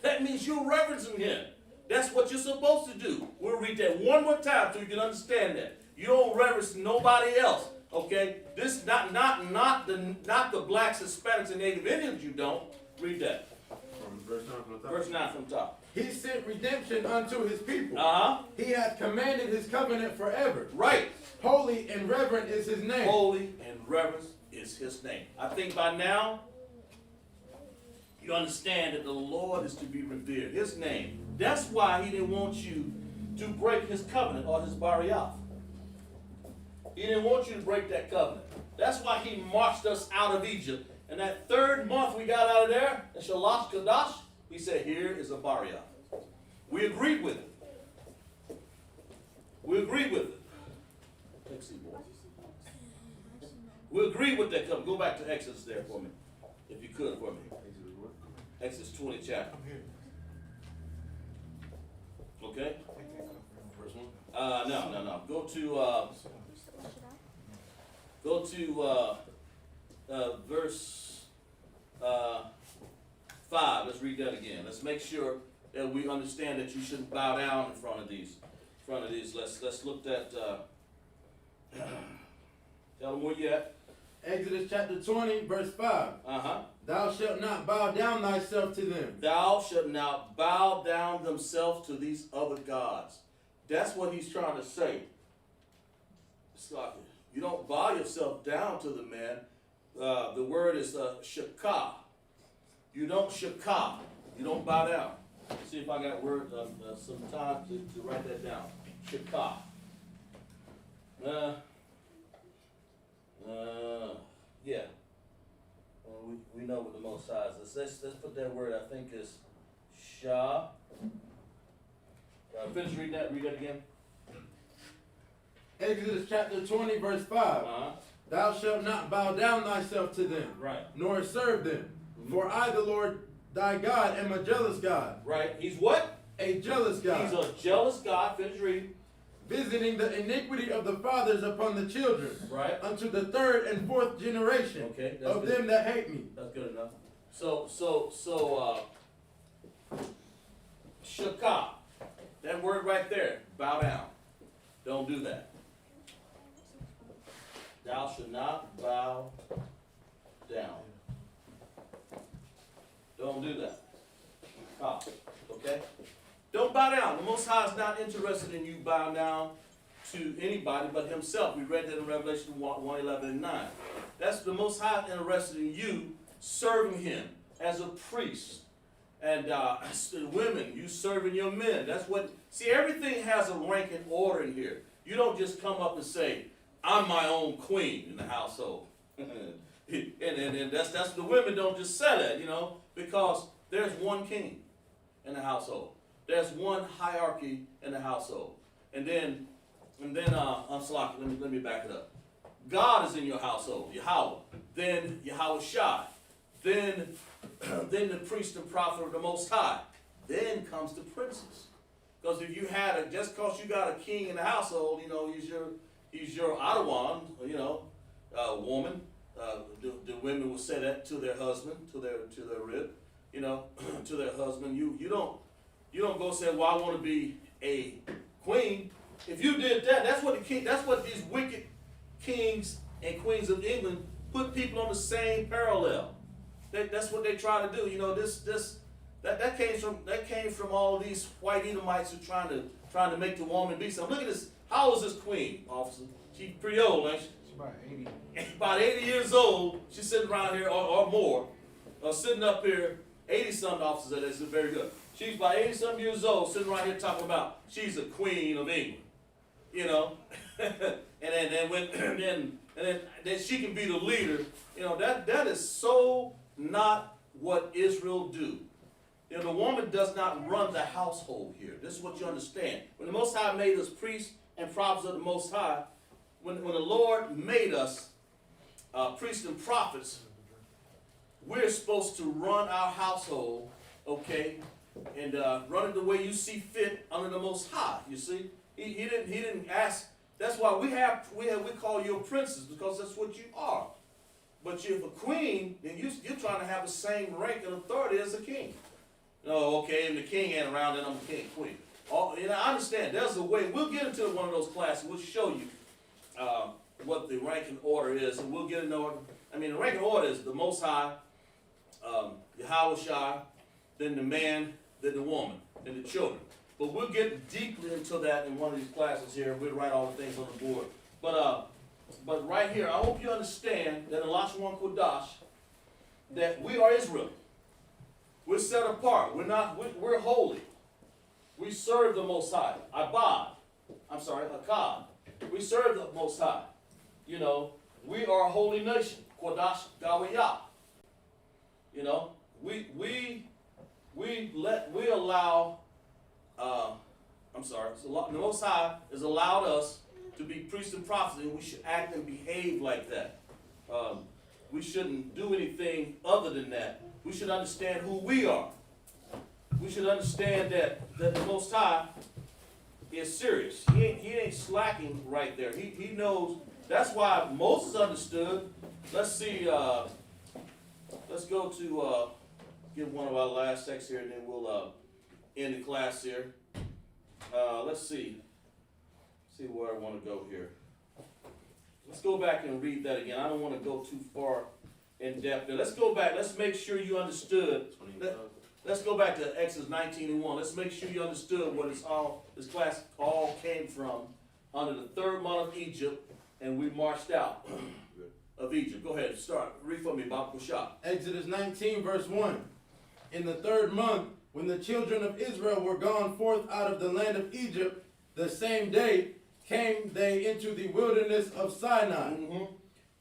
That means you're reverencing him. That's what you're supposed to do. We'll read that one more time so you can understand that. You don't reverence nobody else. Okay? This not the blacks, Hispanics, and Native Indians you don't. Read that. From verse 9 from the top. Verse 9 from the top. He sent redemption unto his people. He hath commanded his covenant forever. Right. Holy and reverent is his name. Holy and reverent is his name. I think by now you understand that the Lord is to be revered. His name. That's why he didn't want you to break his covenant or his bariath. He didn't want you to break that covenant. That's why he marched us out of Egypt. And that third month we got out of there, in Shalosh Kadash, he said, here is a bariath. We agreed with it. We agreed with it. Let's see, boys. We agreed with that covenant. Go back to Exodus there for me, if you could for me. Exodus 20 chapter. Okay? No. Go to verse 5. Let's read that again. Let's make sure that we understand that you shouldn't bow down in front of these. Let's look at. Tell them where you at. Exodus chapter 20, verse 5. Thou shalt not bow down thyself to them. Thou shalt not bow down themselves to these other gods. That's what he's trying to say. You don't bow yourself down to the man. The word is shakah. You don't shakah. You don't bow down. Let's see if I got word some time to write that down. Shakah. Yeah. We know what the Most High is. Let's put that word. I think is Shah. Finish reading that. Read that again. Exodus chapter 20, verse 5. Thou shalt not bow down thyself to them, right, nor serve them. For I, the Lord thy God, am a jealous God. Right. He's what? A jealous God. He's a jealous God. Finish reading. Visiting the iniquity of the fathers upon the children, right, unto the third and fourth generation of good. Them that hate me. That's good enough. So, shakah, that word right there, bow down. Don't do that. Thou shalt not bow down. Don't do that. Okay? Don't bow down. The Most High is not interested in you bowing down to anybody but himself. We read that in Revelation 1:11 and 9. That's the Most High interested in you serving him as a priest. And women, you serving your men. That's what, see, everything has a rank and order in here. You don't just come up and say, I'm my own queen in the household. and that's the women don't just say that, you know, because there's one king in the household. There's one hierarchy in the household. And then let me back it up. God is in your household, Yahweh. Then Yahweh Shai. Then the priest and prophet of the Most High. Then comes the princes. Because if you had just because you got a king in the household, you know, he's your Adawan, you know, woman. The women will say that to their husband, to their rib, you know, to their husband. You don't go say, well, I want to be a queen. If you did that, that's what these wicked kings and queens of England put people on the same parallel. That's what they try to do. You know, that came from all of these white Edomites who trying to make the woman be something. Look at this. How old is this queen, officer? She's pretty old, ain't she? She's about 80. About 80 years old. She's sitting around here or more, sitting up here. 80-something officers. That is very good. She's about 80-something years old, sitting right here talking about she's a queen of England. You know, and then she can be the leader. You know, that is so not what Israel do. You know, the woman does not run the household here. This is what you understand. When the Most High made us priests and prophets of the Most High, when the Lord made us priests and prophets, we're supposed to run our household, okay, and run it the way you see fit under the Most High. You see, he didn't ask. That's why we call you a princess, because that's what you are. But if a queen, then you're trying to have the same rank and authority as a king. No, okay, and the king ain't around, then I'm the king, queen. I understand. There's a way. We'll get into one of those classes. We'll show you what the ranking order is, and we'll get into order. I mean, the ranking order is the Most High, Yahweh, then the man, then the woman, then the children. But we'll get deeply into that in one of these classes here. We'll write all the things on the board. But right here, I hope you understand that in Lashon Kodash, that we are Israel. We're set apart. We're holy. We serve the Most High. Akkad. We serve the Most High. You know, we are a holy nation. Kodash Gawiyah. You know, we allow. The Most High has allowed us to be priests and prophets, and we should act and behave like that. We shouldn't do anything other than that. We should understand who we are. We should understand that the Most High is serious. He ain't slacking right there. He knows. That's why Moses understood. Let's see. Let's go to give one of our last texts here, and then we'll end the class here. Let's see. See where I want to go here. Let's go back and read that again. I don't want to go too far in depth there. Let's go back. Let's make sure you understood. Let's go back to Exodus 19:1. Let's make sure you understood what this class all came from under the third month of Egypt, and we marched out of Egypt. Go ahead, start. Read for me, Bob Kushah. Exodus 19, verse 1. In the third month, when the children of Israel were gone forth out of the land of Egypt, the same day came they into the wilderness of Sinai. Mm-hmm.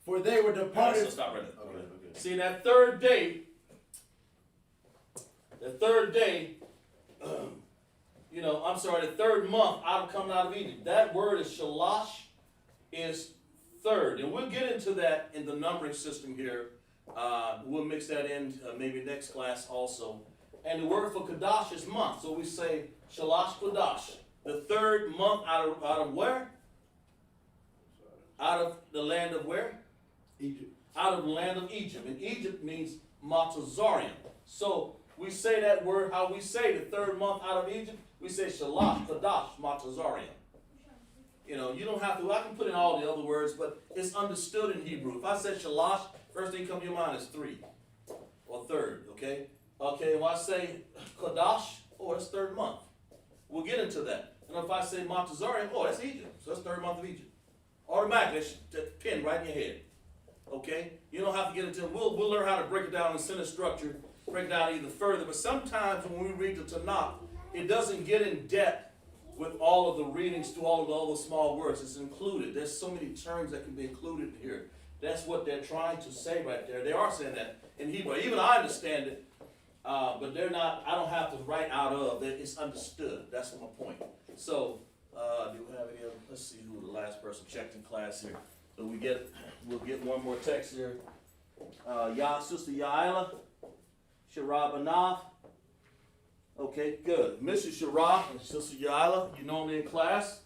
For they were departed. So stop right there. Okay. See, that third day, the third month out of coming out of Egypt. That word is shalash, is third. And we'll get into that in the numbering system here. We'll mix that in maybe next class also. And the word for Kadash is month. So we say shalash Kadash. The third month out of where? Out of the land of where? Egypt. Out of the land of Egypt. And Egypt means Matazarian. So we say that word, how we say the third month out of Egypt, we say Shalash, Kadash, Matazarian. You know, you don't have to, I can put in all the other words, but it's understood in Hebrew. If I said Shalash, first thing come to your mind is three, or third, okay? Okay, when I say Kadash, it's third month. We'll get into that. And if I say Matazarian, that's Egypt. So that's third month of Egypt. Automatically, that's pin right in your head. Okay? You don't have to get into it. We'll learn how to break it down in sentence structure, break it down even further. But sometimes when we read the Tanakh, it doesn't get in depth with all of the readings to all the small words. It's included. There's so many terms that can be included here. That's what they're trying to say right there. They are saying that in Hebrew. Even I understand it, but they're not. I don't have to write out of it. It's understood. That's my point. So, do we have any other? Let's see who the last person checked in class here. So we'll get one more text here. Sister Yaila, Shara Banath. Okay, good. Mrs. Shara and Sister Yaila, you normally in class.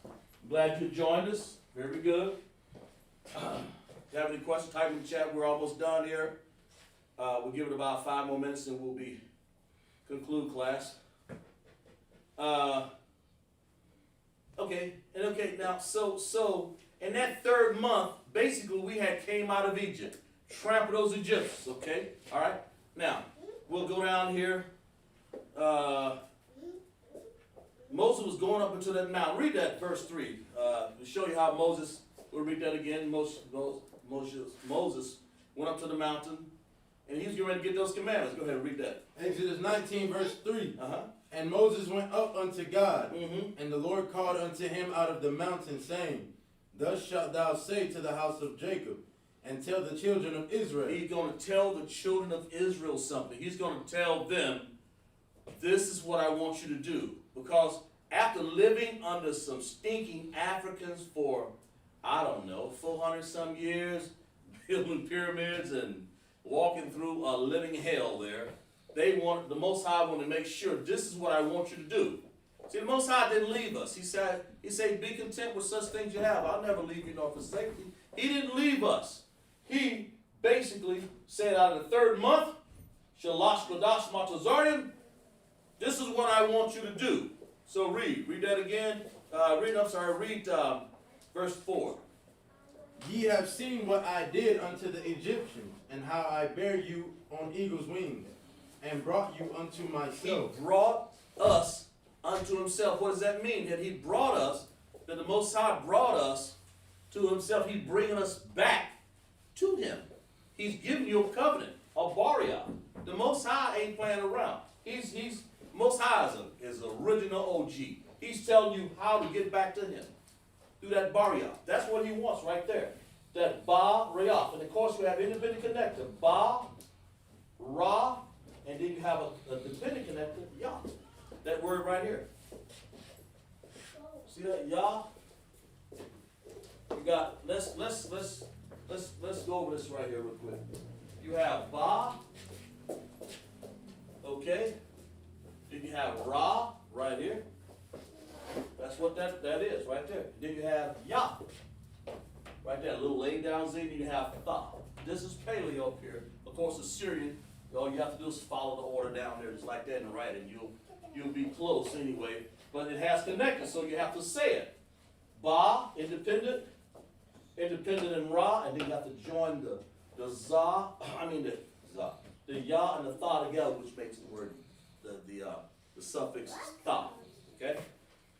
Glad you joined us. Very good. If you have any questions, type in the chat. We're almost done here. We'll give it about 5 more minutes and we'll conclude class. Now, so in that third month, basically we had came out of Egypt, trampled those Egyptians, okay? All right? Now, we'll go down here. Moses was going up into that mountain. Read that verse 3 to show you how Moses, we'll read that again. Moses went up to the mountain and he was getting ready to get those commandments. Go ahead and read that. Exodus 19, verse 3. And Moses went up unto God, and the Lord called unto him out of the mountain, saying, Thus shalt thou say to the house of Jacob, and tell the children of Israel. He's going to tell the children of Israel something. He's going to tell them, this is what I want you to do. Because after living under some stinking Africans for, 400 some years, building pyramids and walking through a living hell there, the Most High wanted to make sure this is what I want you to do. See, the Most High didn't leave us. He said, be content with such things you have. I'll never leave you nor forsake you. He didn't leave us. He basically said out of the third month, Shalash Kodash Matazarian, what I want you to do. So read that again. Read verse 4. Ye have seen what I did unto the Egyptians, and how I bare you on eagle's wings, and brought you unto myself. He brought us unto himself. What does that mean? That he brought us, that the Most High brought us to himself. He's bringing us back to him. He's giving you a covenant, a baria. The Most High ain't playing around. He's Most High is an original OG. He's telling you how to get back to him through that baria. That's what he wants right there. That ba rayaf. And of course you have independent connector. Ba, ra, and then you have a dependent connector, yah. That word right here. See that? Yah. You got let's go over this right here real quick. You have ba, okay? Then you have ra right here. That's what that is right there. Then you have yah. Right there, a little laid down Z, then you have tha. This is paleo up here. Of course, Assyrian, all you have to do is follow the order down there, just like that in the writing. You'll be close anyway. But it has connected, so you have to say it. Ba, independent and ra, and then you have to join the ya and the tha together, which makes the word the suffix tha. Okay?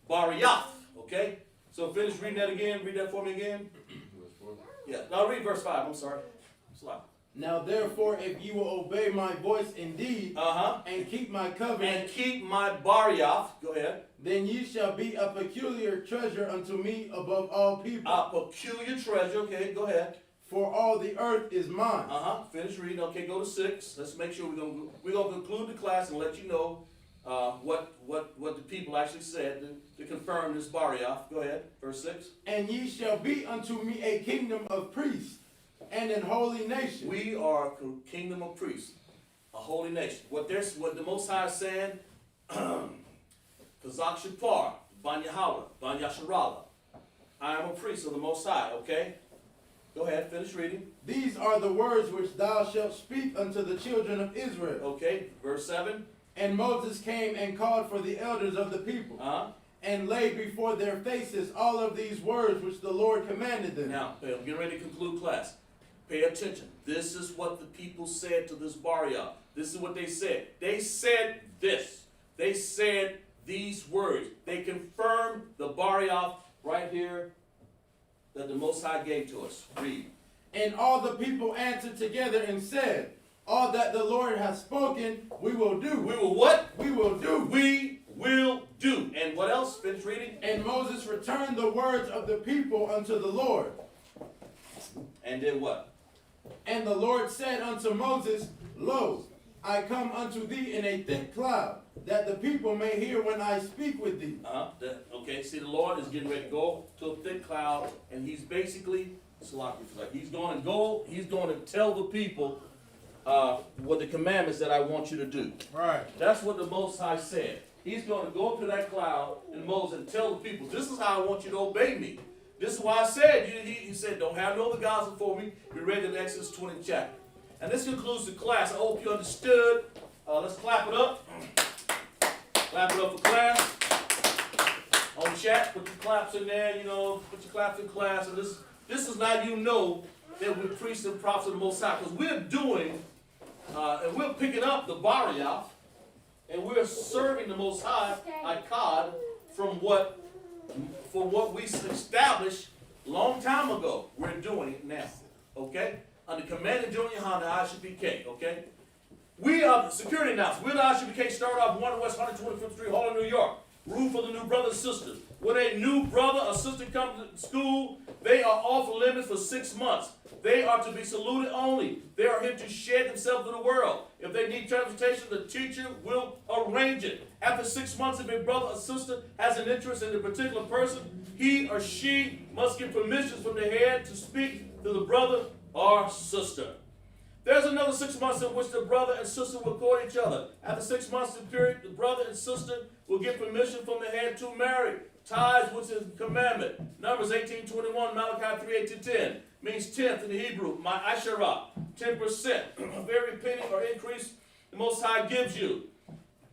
Bariyaf, okay? So finish reading that again. Read that for me again. Yeah. Now read verse 5. I'm sorry. Slide. Now therefore, if you will obey my voice indeed, and keep my covenant, and keep my bariyaf, go ahead, then ye shall be a peculiar treasure unto me above all people. A peculiar treasure. Okay, go ahead. For all the earth is mine. Finish reading. Okay, go to 6. Let's make sure we're gonna conclude the class and let you know what the people actually said to confirm this bariyaf. Go ahead. Verse 6. And ye shall be unto me a kingdom of priests and an holy nation. We are a kingdom of priests, a holy nation. What the Most High is saying, Kazak Shapar, Ban Yahweh, Ban Yasharala. I am a priest of the Most High, okay? Go ahead, finish reading. These are the words which thou shalt speak unto the children of Israel. Okay, verse 7. And Moses came and called for the elders of the people, and laid before their faces all of these words which the Lord commanded them. Now, I'm getting ready to conclude class. Pay attention. This is what the people said to this baria. This is what they said. They said this. They said these words. They confirmed the baria right here that the Most High gave to us. Read. And all the people answered together and said, all that the Lord has spoken, we will do. We will what? We will do. We will do. And what else? Finish reading. And Moses returned the words of the people unto the Lord. And then what? And the Lord said unto Moses, Lo, I come unto thee in a thick cloud, that the people may hear when I speak with thee. Okay, see, the Lord is getting ready to go to a thick cloud, and he's basically, he's going to tell the people what the commandments that I want you to do. Right. That's what the Most High said. He's going to go up to that cloud and Moses and tell the people, this is how I want you to obey me. This is why I said, he said, don't have no other gods before me. We read in Exodus 20 chapter. And this concludes the class. I hope you understood. Let's clap it up. Clap it up for class. On chat, put your claps in there, put your claps in class. And this is now you know that we're priests and prophets of the Most High. Because we're doing, and we're picking up the Bariyah, and we're serving the Most High, Ikad, from what we established a long time ago. We're doing it now. Okay? Under command of Junior Honda, ISUPK. Okay? We are the security announcements. We're the ISUPK, start off 1 West 125th Street, Harlem, New York. Room for the new brothers and sisters. When a new brother or sister comes to school, they are off limits for 6 months. They are to be saluted only. They are here to shed themselves to the world. If they need transportation, the teacher will arrange it. After 6 months, if a brother or sister has an interest in a particular person, he or she must get permission from the head to speak to the brother or sister. There's another 6 months in which the brother and sister will court each other. After 6 months of period, the brother and sister will get permission from the head to marry. Tithes, which is a commandment. Numbers 18:21, Malachi 3:8-10. Means tenth in the Hebrew. My Asherah, 10%. Of every penny or increase the Most High gives you.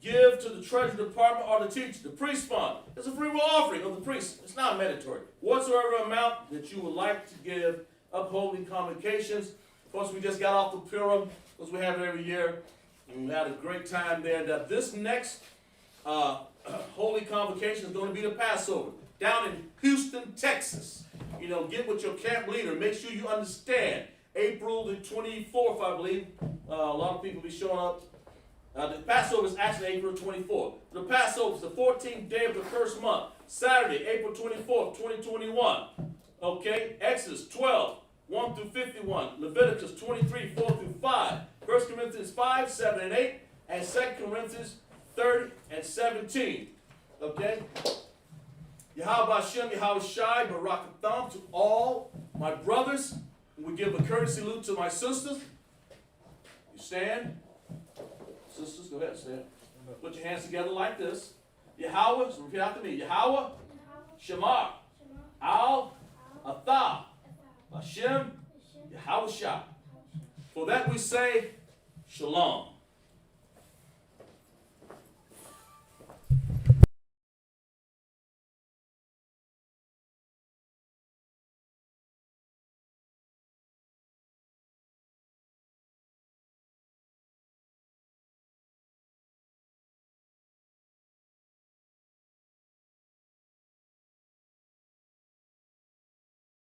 give to the treasury department or the teacher. The priest fund. It's a free will offering of the priest. It's not mandatory. Whatsoever amount that you would like to give upholding convocations. Of course, we just got off the Purim, because we have it every year. And we had a great time there. And this next holy convocation is going to be the Passover down in Houston, Texas. You know, get with your camp leader. Make sure you understand. April the 24th, I believe. A lot of people will be showing up. The Passover is actually April 24th. The Passover is the 14th day of the first month. Saturday, April 24th, 2021. Okay? Exodus 12, 1 through 51. Leviticus 23, 4 through 5. 1 Corinthians 5, 7 and 8. And 2 Corinthians 30 and 17. Okay? Yahweh Hashem, Yahweh Shai, Barak Atham to all my brothers. We give a courtesy salute to my sisters. You stand. Sisters, go ahead, stand. Put your hands together like this. Yahweh, so repeat after me. Yahweh, Shemar, Al, Athah, Hashem, Yahweh Shai. For that we say, Shalom.